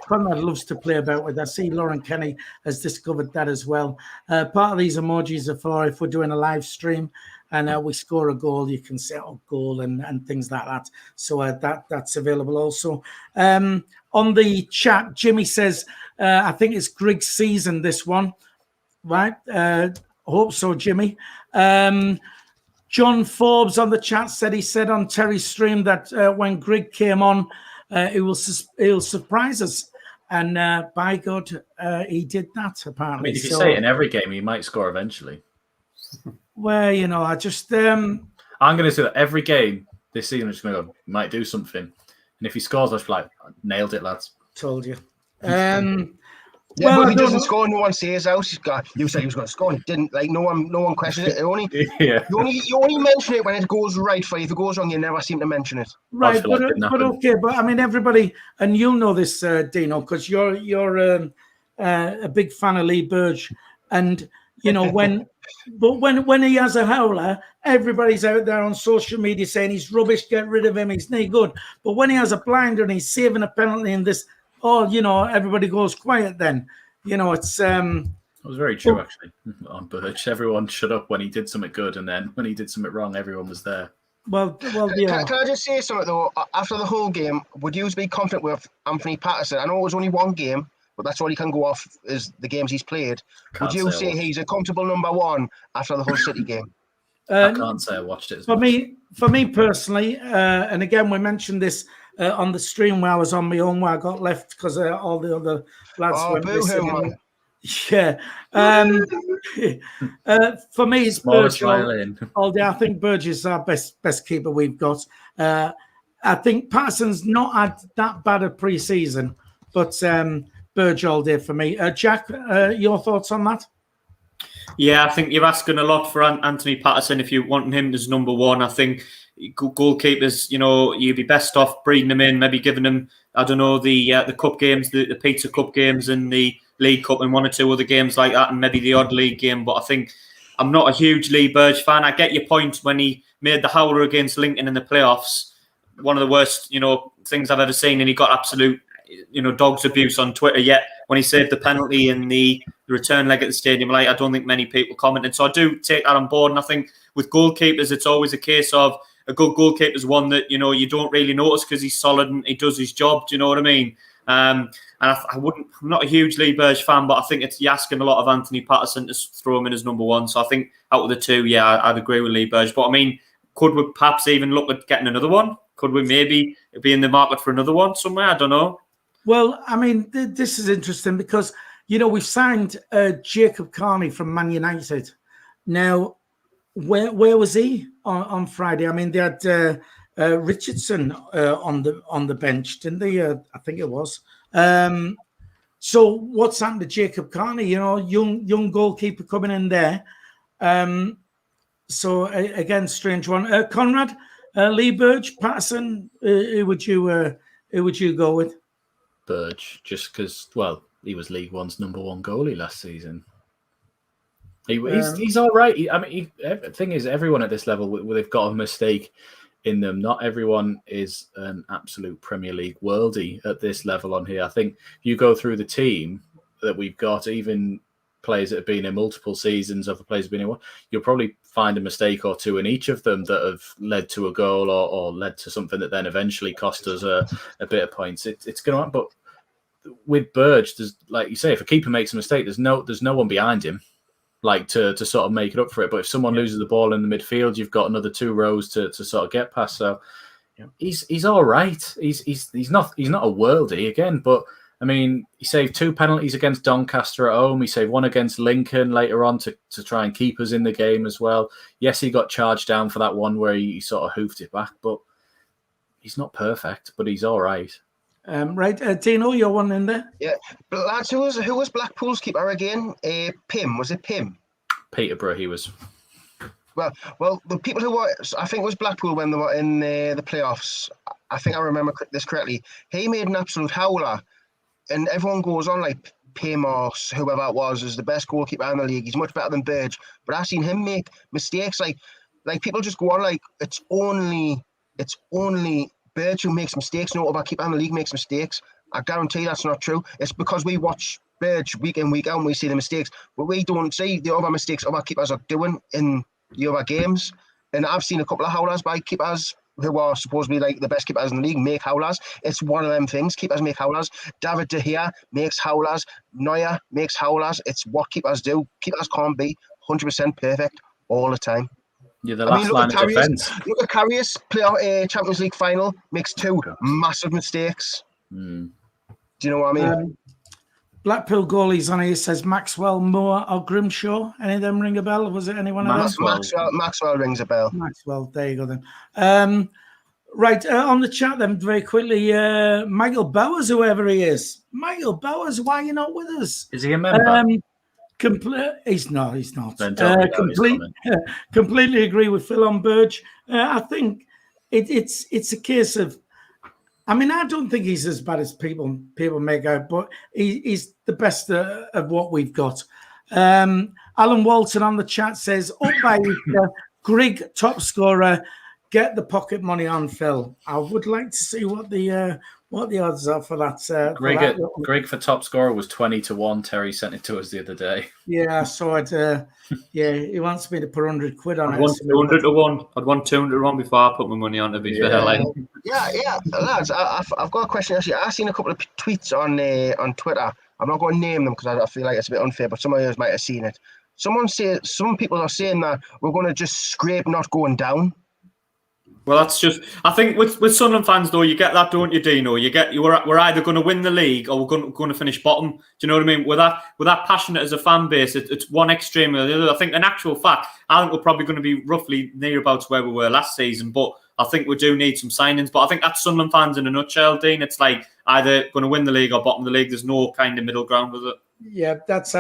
Conrad loves to play about with. I see Lauren Kenny has discovered that as well. Part of these emojis are for if we're doing a live stream and we score a goal, you can set up goal and things like that. So that's available also. On the chat, Jimmy says, I think it's Grigg's season, this one. Right? Hope so, Jimmy. John Forbes on the chat he said on Terry's stream that when Grigg came on, he'll surprise us. And by God, he did that, apparently. I mean, if you say it in every game, he might score eventually. Well, I just... I'm going to say that every game this season, I'm just going to go, might do something. And if he scores, I'll just be like, nailed it, lads. Told you. Yeah, well, if he doesn't score, no one says out. You said he was going to score, and he didn't. Like no one questioned it. You only mention it when it goes right for you. If it goes wrong, you never seem to mention it. Right, but okay. But I mean, everybody, and you'll know this, Dino, because you're a big fan of Lee Burge, and when he has a howler, everybody's out there on social media saying he's rubbish, get rid of him, he's no good. But when he has a blinder and he's saving a penalty in this. Everybody goes quiet then. It's... It was very true, actually, on Burge. Everyone shut up when he did something good, and then when he did something wrong, everyone was there. Well, yeah. Can I just say something, though? After the whole game, would you be confident with Anthony Patterson? I know it was only one game, but that's all he can go off is the games he's played. Would you say he's a comfortable number one after the whole City game? I can't say I watched it. For me personally, and again, we mentioned this on the stream where I was on my own, where I got left because all the other lads went missing. Yeah. For me, it's Burge all day. I think Burge is our best keeper we've got. I think Patterson's not had that bad a pre-season, but Burge all day for me. Jack, your thoughts on that? Yeah, I think you're asking a lot for Anthony Patterson if you want him as number one. I think goalkeepers, you'd be best off breeding them in, maybe giving them, I don't know, the cup games, the Pizza Cup games and the League Cup and one or two other games like that and maybe the odd league game. But I think I'm not a huge Lee Burge fan. I get your point when he made the howler against Lincoln in the playoffs. One of the worst, things I've ever seen, and he got absolute, dog's abuse on Twitter. Yet when he saved the penalty in the return leg at the stadium, I don't think many people commented. So I do take that on board. And I think with goalkeepers, it's always a case of a good goalkeeper is one that, you don't really notice because he's solid and he does his job. Do you know what I mean? And I'm not a huge Lee Burge fan, but I think you're asking a lot of Anthony Patterson to throw him in as number one. So I think out of the two, yeah, I'd agree with Lee Burge. But I mean, could we perhaps even look at getting another one? Could we maybe be in the market for another one somewhere? I don't know. Well, I mean, this is interesting because, we've signed Jacob Carney from Man United. Now, where was he on Friday? I mean, they had Richardson on the bench, didn't they? I think it was. So what's happened to Jacob Carney? Young goalkeeper coming in there. So again, strange one. CONRAD, Lee Burge, Patterson. Who would you go with? Burge, just because. Well, he was League One's number one goalie last season. He's all right. The thing is, everyone at this level, they've got a mistake in them. Not everyone is an absolute Premier League worldie at this level on here. I think if you go through the team that we've got, even players that have been in multiple seasons, other players have been in one, you'll probably find a mistake or two in each of them that have led to a goal or led to something that then eventually cost us a bit of points. It's going to, but with Burge, there's, like you say, if a keeper makes a mistake, there's no one behind him, like to sort of make it up for it. But if someone loses the ball in the midfield, you've got another two rows to sort of get past. So he's all right. He's not a worldie again, but I mean, he saved 2 penalties against Doncaster at home. He saved one against Lincoln later on to try and keep us in the game as well. Yes, he got charged down for that one where he sort of hoofed it back, but he's not perfect, but he's all right. Right, Tino, you're one in there. Yeah, but lads, who was Blackpool's keeper again? Pym, was it Pym? Peterborough, he was. Well, the people who were, I think it was Blackpool when they were in the playoffs. I think I remember this correctly. He made an absolute howler, and everyone goes on like Pym or whoever it was is the best goalkeeper in the league. He's much better than Burge, but I've seen him make mistakes. Like people just go on like it's only Burge who makes mistakes. No other keeper in the league makes mistakes. I guarantee that's not true. It's because we watch Burge week in, week out, and we see the mistakes, but we don't see the other mistakes other keepers are doing in the other games. And I've seen a couple of howlers by keepers who are supposed to be like the best keepers in the league make howlers. It's one of them things. Keepers make howlers. David De Gea makes howlers. Neuer makes howlers. It's what keepers do. Keepers can't be 100% perfect all the time. Yeah, the last line of defence. Look at Karius, play Champions League final, makes 2 massive mistakes. Do you know what I mean? Blackpool goalies on here says Maxwell, Moore, or Grimshaw. Any of them ring a bell? Was it any one of them? Maxwell rings a bell. Maxwell, there you go then. Right, on the chat then, very quickly, Michael Bowers, whoever he is. Michael Bowers, why are you not with us? Is he a member? He's not. Completely agree with Phil on Burge. I think it's a case of, I mean, I don't think he's as bad as people make out, but he's the best of what we've got. Alan Walton on the chat says, up by Grigg, top scorer, get the pocket money on Phil. I would like to see what the odds are for that. Grigg for top scorer was 20-1. Terry sent it to us the other day. Yeah, so he wants me to put 100 quid on it. I'd want 200 to 1. I'd want 200 to 1 before I put my money on, to be fair. Yeah, lads, I've got a question actually. I've seen a couple of tweets on Twitter. I'm not going to name them because I feel like it's a bit unfair, but some of you might have seen it. Some people are saying that we're going to just scrape not going down. Well, that's just. I think with Sunderland fans though, you get that, don't you, Dino? We're either going to win the league or we're going to finish bottom. Do you know what I mean? We're that passionate as a fan base. It's one extreme or the other. I think in actual fact, I think we're probably going to be roughly nearabouts where we were last season. But I think we do need some signings. But I think that's Sunderland fans in a nutshell, Dean. It's like either going to win the league or bottom of the league. There's no kind of middle ground with it. Yeah, that's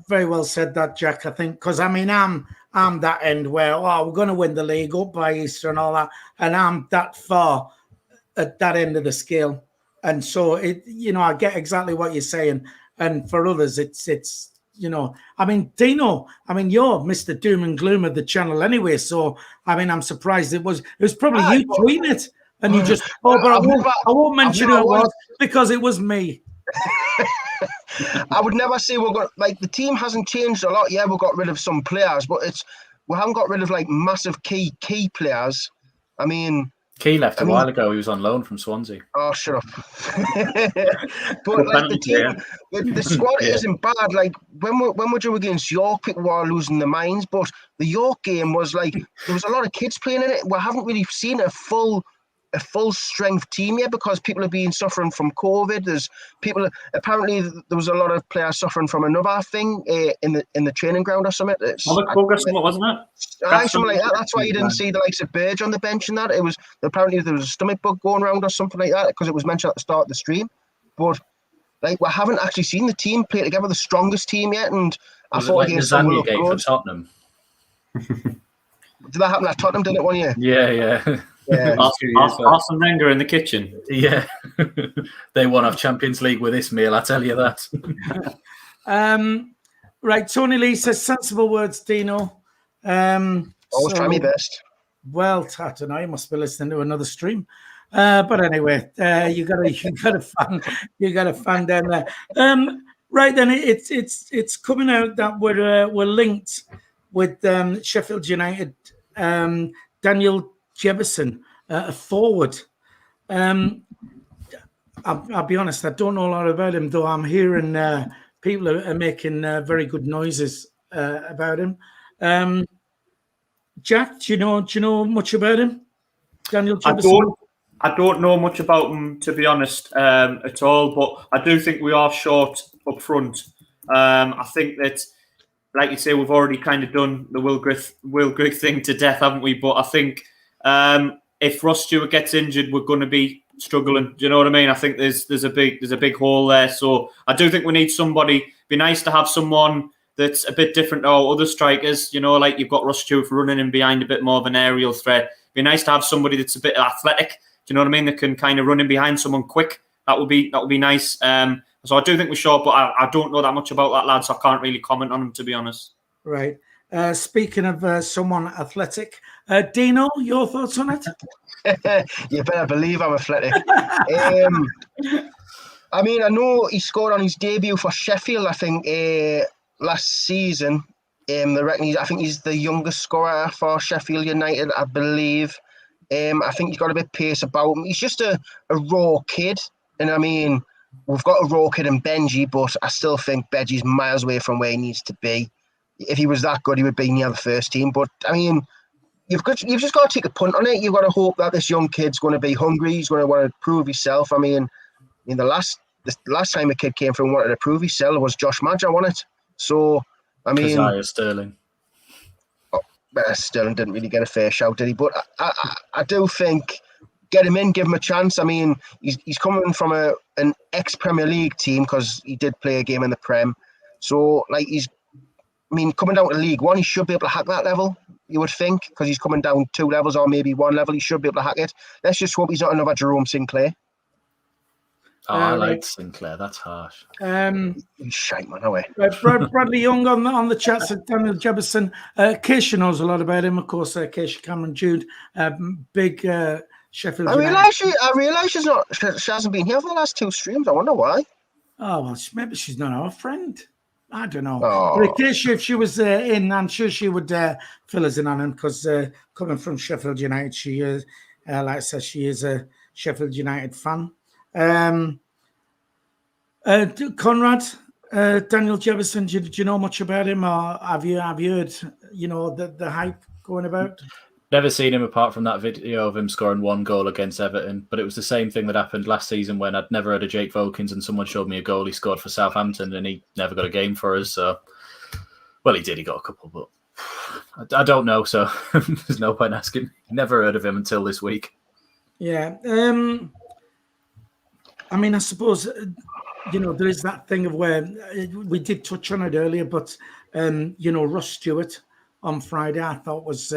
very well said, that, Jack. I think because I mean I'm that end where we're going to win the league up by Easter and all that, and I'm that far at that end of the scale, and so I get exactly what you're saying. And for others, it's I mean, Dino, you're Mr. Doom and Gloom of the channel anyway, so I mean, I'm surprised it was probably you tweeting it, and you just but I won't mention who it was because it was me. I would never say we're going the team hasn't changed a lot. Yeah, we've got rid of some players, but we haven't got rid of massive key players. I mean, Key left a while ago. He was on loan from Swansea. Oh, shut up. But like the team, the squad isn't bad. Like when we're due against York, people were losing their minds. But the York game was like there was a lot of kids playing in it. We haven't really seen a full strength team yet because people have been suffering from COVID. There's people apparently there was a lot of players suffering from another thing in the training ground or something. Wasn't it? Something like that. That's why you didn't see the likes of Burge on the bench and that. It was apparently there was a stomach bug going around or something like that because it was mentioned at the start of the stream. But like we haven't actually seen the team play together, the strongest team yet. And I thought the Zambia game for Tottenham. Did that happen at Tottenham? Did it one year? Yeah. Yeah. Arsene Wenger in the kitchen. Yeah. They won't have Champions League with this meal, I tell you that. Right, Tony Lee says sensible words, Dino. Always try my best. Well, I don't know, you must be listening to another stream. But anyway, you got a fan down there. Right then, it's coming out that we're linked with Sheffield United. Daniel Jefferson, a forward. I'll be honest, I don't know a lot about him, though I'm hearing people are making very good noises about him. Jack, do you know much about him? Daniel Jefferson? I don't know much about him, to be honest, at all, but I do think we are short up front. I think that, like you say, we've already kind of done the Will Grigg thing to death, haven't we? But I think if Ross Stewart gets injured, we're going to be struggling. Do you know what I mean? I think there's a big hole there. So I do think we need somebody. It'd be nice to have someone that's a bit different to our other strikers. You know, like you've got Ross Stewart running in behind, a bit more of an aerial threat. It'd be nice to have somebody that's a bit athletic. Do you know what I mean? That can kind of run in behind someone quick. That would be nice. So I do think we're short, but I don't know that much about that lad, so I can't really comment on him, to be honest. Right. Speaking of someone athletic, Dino, your thoughts on it? You better believe I'm athletic. I mean, I know he scored on his debut for Sheffield, I think, last season. I think he's the youngest scorer for Sheffield United, I believe. I think he's got a bit of pace about him. He's just a raw kid. And I mean, we've got a raw kid in Benji, but I still think Benji's miles away from where he needs to be. If he was that good, he would be near the first team. But I mean, you've just got to take a punt on it. You've got to hope that this young kid's going to be hungry. He's going to want to prove himself. I mean, the last time a kid came through and wanted to prove himself was Josh Madger, wasn't it? So, I mean, Keziah Sterling. Sterling didn't really get a fair shout, did he? But I do think get him in, give him a chance. I mean, he's coming from an ex-Premier League team because he did play a game in the Prem. So, like, coming down to League One, he should be able to hack that level, you would think, because he's coming down 2 levels or maybe 1 level. He should be able to hack it. Let's just hope he's not another Jerome Sinclair. Oh, I like Sinclair. That's harsh. He's shite, man, away. Bradley Young on the chat said Daniel Jefferson. Keisha knows a lot about him, of course. Keisha Cameron Jude, big Sheffield. I realise she hasn't been here for the last 2 streams. I wonder why. Oh well, maybe she's not our friend. I don't know. Oh. But Keisha, if she was in, I'm sure she would fill us in on him because coming from Sheffield United, she is, like I said, she is a Sheffield United fan. Conrad, Daniel Jefferson, do you know much about him, or have you heard the hype going about? Never seen him apart from that video of him scoring 1 goal against Everton, but it was the same thing that happened last season when I'd never heard of Jake Vokins and someone showed me a goal he scored for Southampton and he never got a game for us. So, well, he did, he got a couple, but I don't know, so there's no point asking. Never heard of him until this week. Yeah. I mean, I suppose, there is that thing of where we did touch on it earlier, but, Ross Stewart on Friday, I thought was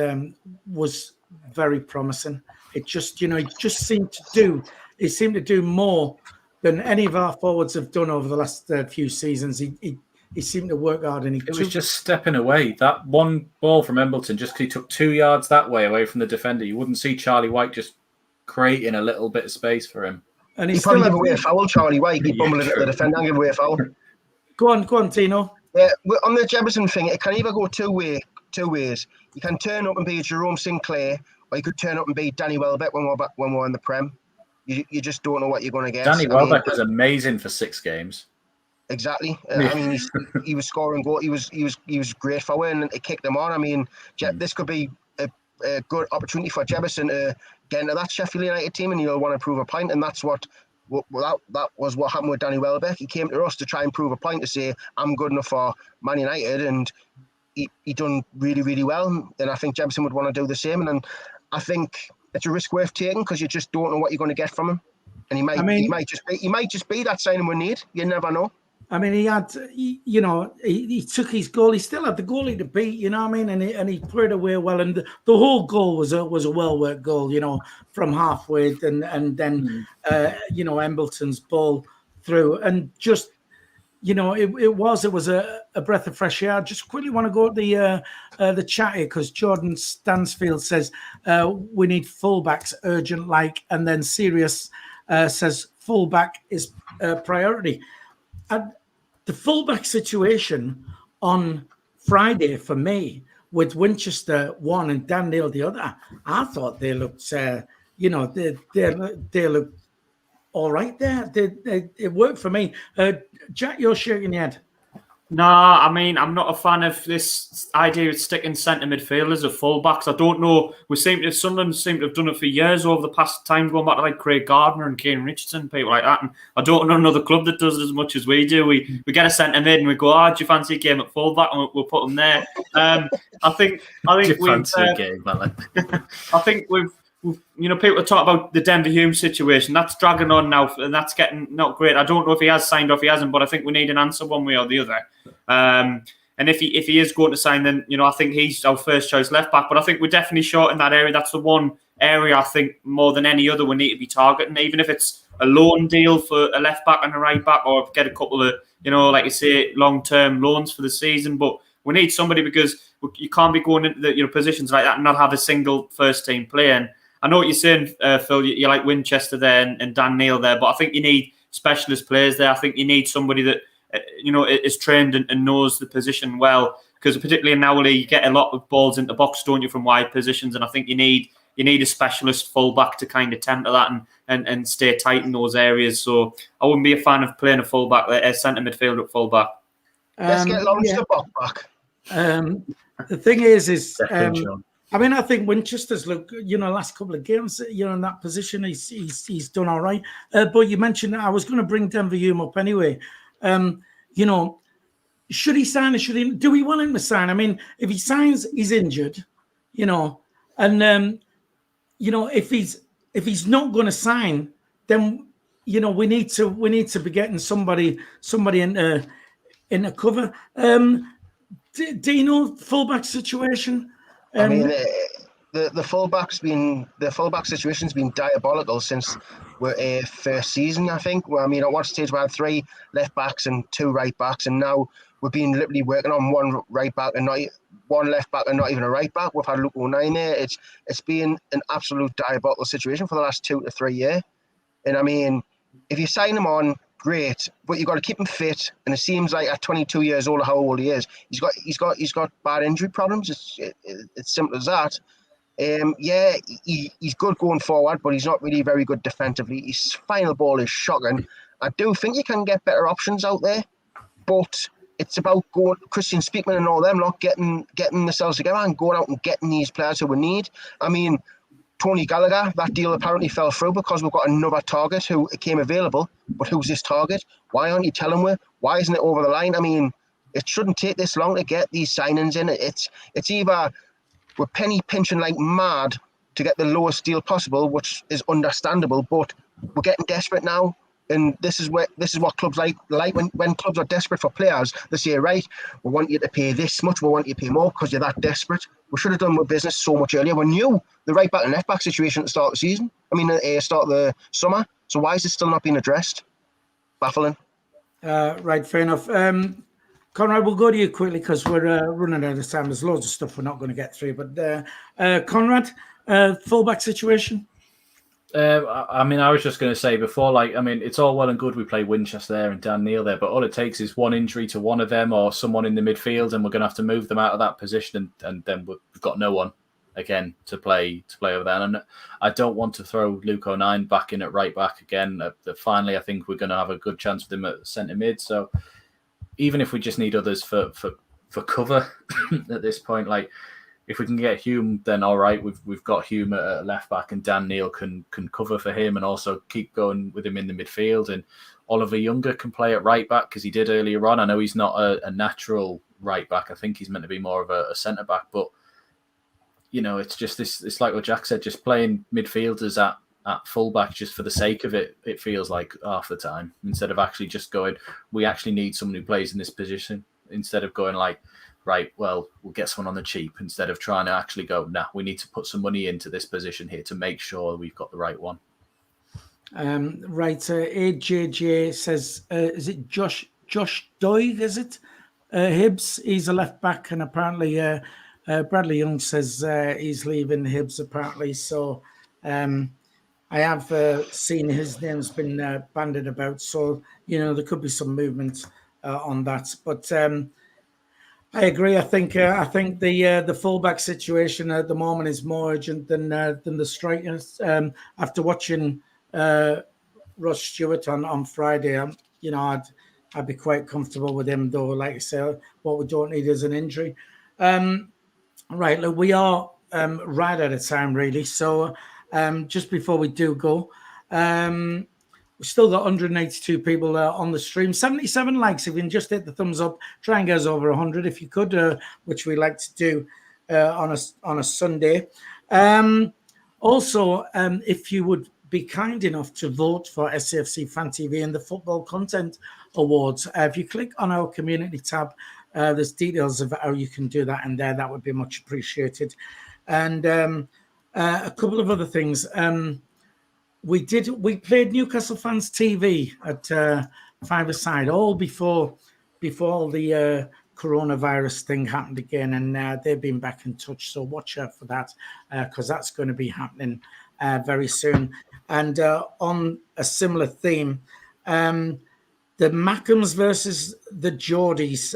very promising. It just, seemed to do more than any of our forwards have done over the last few seasons. He seemed to work hard, and it was just stepping away. That one ball from Embleton, he took 2 yards that way away from the defender. You wouldn't see Charlie White just creating a little bit of space for him. And he probably gave away a foul, Charlie White. He bumbled it at the defender and gave away a foul. Go on, Tino. Yeah, on the Jefferson thing, it can either go two ways. You can turn up and be a Jerome Sinclair, or you could turn up and beat Danny Welbeck when we're in the Prem. You just don't know what you're going to get. Danny Welbeck was amazing for 6 games. Exactly. I mean, he was scoring goals. He was great for when it kicked him on. I mean, this could be a good opportunity for Jefferson to get into that Sheffield United team, and he'll want to prove a point. And that's that was what happened with Danny Welbeck. He came to us to try and prove a point, to say I'm good enough for Man United, and he done really, really well. And I think Jefferson would want to do the same. And I think it's a risk worth taking, because you just don't know what you're going to get from him. And he might just be that signing we need. You never know. I mean, he took his goal. He still had the goalie to beat, you know what I mean? And he played away well. And the whole goal was a well-worked goal, from halfway. And then Embleton's ball through. And just, it was a breath of fresh air. I just quickly want to go to the chat here, because Jordan Stansfield says, we need fullbacks urgent, and then Sirius says fullback is priority. The fullback situation on Friday for me, with Winchester one and Dan Neil the other, I thought they looked, they looked all right there. It worked for me. Jack, you're shaking your head. No, I mean, I'm not a fan of this idea of sticking centre midfielders as fullbacks. I don't know. Sunderland seem to have done it for years over the past time, going back to like Craig Gardner and Kane Richardson, people like that. And I don't know another club that does it as much as we do. We get a centre mid and we go, do you fancy a game at fullback? And we'll put them there. I think people are talking about the Denver Hume situation. That's dragging on now, and that's getting not great. I don't know if he has signed or if he hasn't, but I think we need an answer one way or the other. And if he is going to sign, then I think he's our first choice left back. But I think we're definitely short in that area. That's the one area I think more than any other we need to be targeting, even if it's a loan deal for a left back and a right back, or get a couple of like you say, long-term loans for the season. But we need somebody, because you can't be going into the positions like that and not have a single first team player. And I know what you're saying, Phil. You like Winchester there and Dan Neil there, but I think you need specialist players there. I think you need somebody that is trained and knows the position well, because particularly in Nowley, you get a lot of balls into the box, don't you, from wide positions, and I think you need a specialist fullback to kind of temper that and stay tight in those areas. So I wouldn't be a fan of playing a fullback, a centre midfielder at fullback. Let's get Lawrence the Buck back. The thing is. I mean, I think Winchester's look, last couple of games, in that position, he's done all right. But you mentioned, I was going to bring Denver Hume up anyway. Should he sign or should he? Do we want him to sign? I mean, if he signs, he's injured, and if he's not going to sign, then we need to be getting somebody in a cover. Do you know fullback situation? I mean, the fullback situation's been diabolical since our first season, I think. Well, I mean, at one stage we had 3 left backs and 2 right backs, and now we've been literally working on 1 right back and not 1 left back and not even a right back. We've had Luke O'Neill there. It's been an absolute diabolical situation for the last 2 to 3 years. And I mean, if you sign him on, great, but you've got to keep him fit. And it seems like at 22 years old, how old he is, he's got bad injury problems. It's simple as that. He's good going forward, but he's not really very good defensively. His final ball is shocking. I do think you can get better options out there, but it's about going, Christian Speakman and all them lot getting themselves together and going out and getting these players who we need. I mean, Tony Gallagher, that deal apparently fell through because we've got another target who came available. But who's this target? Why aren't you telling me? Why isn't it over the line? I mean, it shouldn't take this long to get these signings in. It's either we're penny pinching like mad to get the lowest deal possible, which is understandable, but we're getting desperate now. And this is what clubs like when clubs are desperate for players, they say, right, we want you to pay this much, we want you to pay more because you're that desperate. We should have done with business so much earlier. We knew the right back and left back situation at the start of the season. Start of the summer. So why is it still not being addressed? Baffling. Right, fair enough. Conrad, we'll go to you quickly because we're running out of time. There's loads of stuff we're not going to get through. But Conrad, fullback situation? I was just going to say before, it's all well and good we play Winchester there and Dan Neil there, but all it takes is one injury to one of them or someone in the midfield, and we're going to have to move them out of that position, and then we've got no one. again to play over there. And I don't want to throw Luke O'Nien back in at right back again. Finally, I think we're going to have a good chance with him at centre mid. So even if we just need others for cover at this point, like if we can get Hume, then all right. We've got Hume at left back, and Dan Neil can cover for him and also keep going with him in the midfield. And Oliver Younger can play at right back because he did earlier on. I know he's not a natural right back. I think he's meant to be more of a centre back, but it's just this. It's like what Jack said, just playing midfielders at fullback just for the sake of it. It feels like half the time, instead of actually just going, we actually need someone who plays in this position, instead of going like, right, well, we'll get someone on the cheap, instead of trying to actually go, nah, we need to put some money into this position here to make sure we've got the right one. Right. AJJ says, is it Josh Doig, is it? Hibs, he's a left back, and apparently Bradley Young says he's leaving Hibs apparently. So I have seen his name's been bandied about. So, there could be some movement on that. But I agree. I think the fullback situation at the moment is more urgent than the strikers. After watching Ross Stewart on Friday, I'd be quite comfortable with him, though. Like I say, what we don't need is an injury. Right, look, we are right at a time, really. So just before we do go, we've still got 182 people on the stream, 77 likes. If you can just hit the thumbs up, try and get us over 100 if you could, which we like to do on a Sunday. Also, if you would be kind enough to vote for SAFC Fan TV in the Football Content Awards, if you click on our community tab, there's details of how you can do that in there. That would be much appreciated. And a couple of other things. We played Newcastle Fans TV at five-a-side all before the coronavirus thing happened again, and they've been back in touch. So watch out for that because that's going to be happening very soon. And on a similar theme, the Mackhams versus the Geordies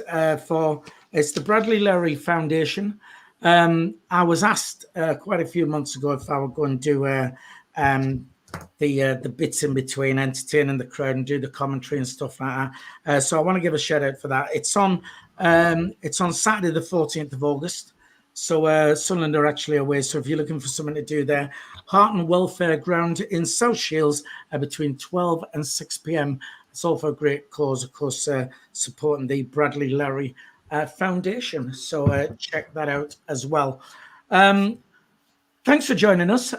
it's the Bradley Lowry Foundation. I was asked quite a few months ago if I were going to do the bits in between, entertaining the crowd and do the commentary and stuff like that. So I want to give a shout out for that. It's on Saturday the 14th of August. So Sunderland are actually away. So if you're looking for something to do there, Heart and Welfare Ground in South Shields between 12 and 6 p.m. It's all for a great cause, of course, supporting the Bradley Lowry Foundation. So check that out as well. Thanks for joining us.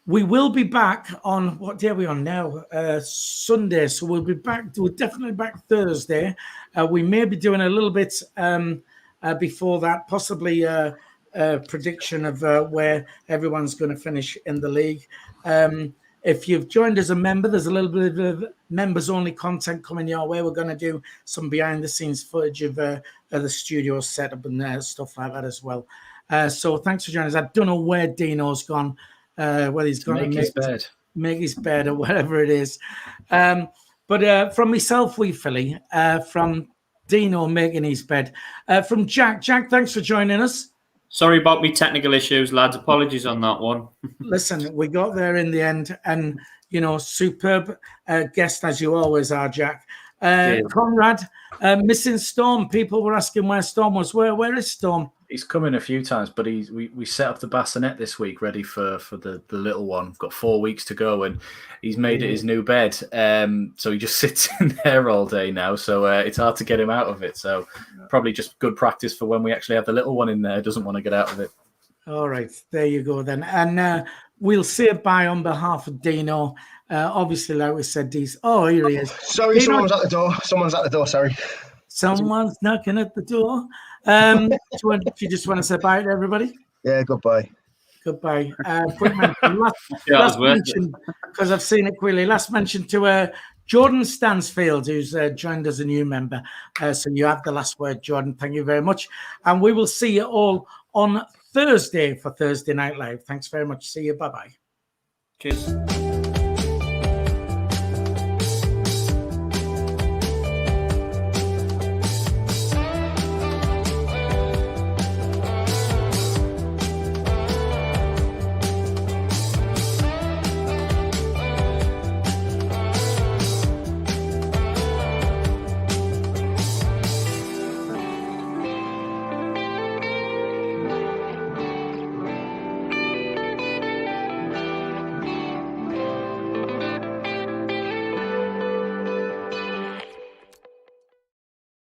We will be back on, what day are we on now? Sunday. So we'll be back. We're definitely back Thursday. We may be doing a little bit before that, possibly a prediction of where everyone's going to finish in the league. If you've joined as a member, there's a little bit of members-only content coming your way. We're going to do some behind-the-scenes footage of the studio setup and stuff like that as well. So thanks for joining us. I don't know where Dino's gone. Whether he's going to make his bed or whatever it is. But from myself, wee Philly, from Dino making his bed, from Jack, thanks for joining us. Sorry about me technical issues, lads. Apologies on that one. Listen, we got there in the end, and superb guest as you always are, Jack. CONRAD, missing Storm. People were asking where Storm was. Where is Storm? He's come in a few times, but we set up the bassinet this week, ready for the little one. We've got 4 weeks to go, and he's made it his new bed. So he just sits in there all day now. So it's hard to get him out of it. So probably just good practice for when we actually have the little one in there. Doesn't want to get out of it. All right, there you go then. And we'll say bye on behalf of Dino. Obviously, like we said, here he is. Sorry, Dino, someone's at the door. Sorry. Someone's knocking at the door. Do you just want to say bye to everybody? Yeah, goodbye. Goodbye. Quick mention, last mention, because I've seen it quickly. Last mention to Jordan Stansfield, who's joined as a new member. So you have the last word, Jordan. Thank you very much. And we will see you all on Thursday for Thursday Night Live. Thanks very much. See you. Bye-bye. Cheers.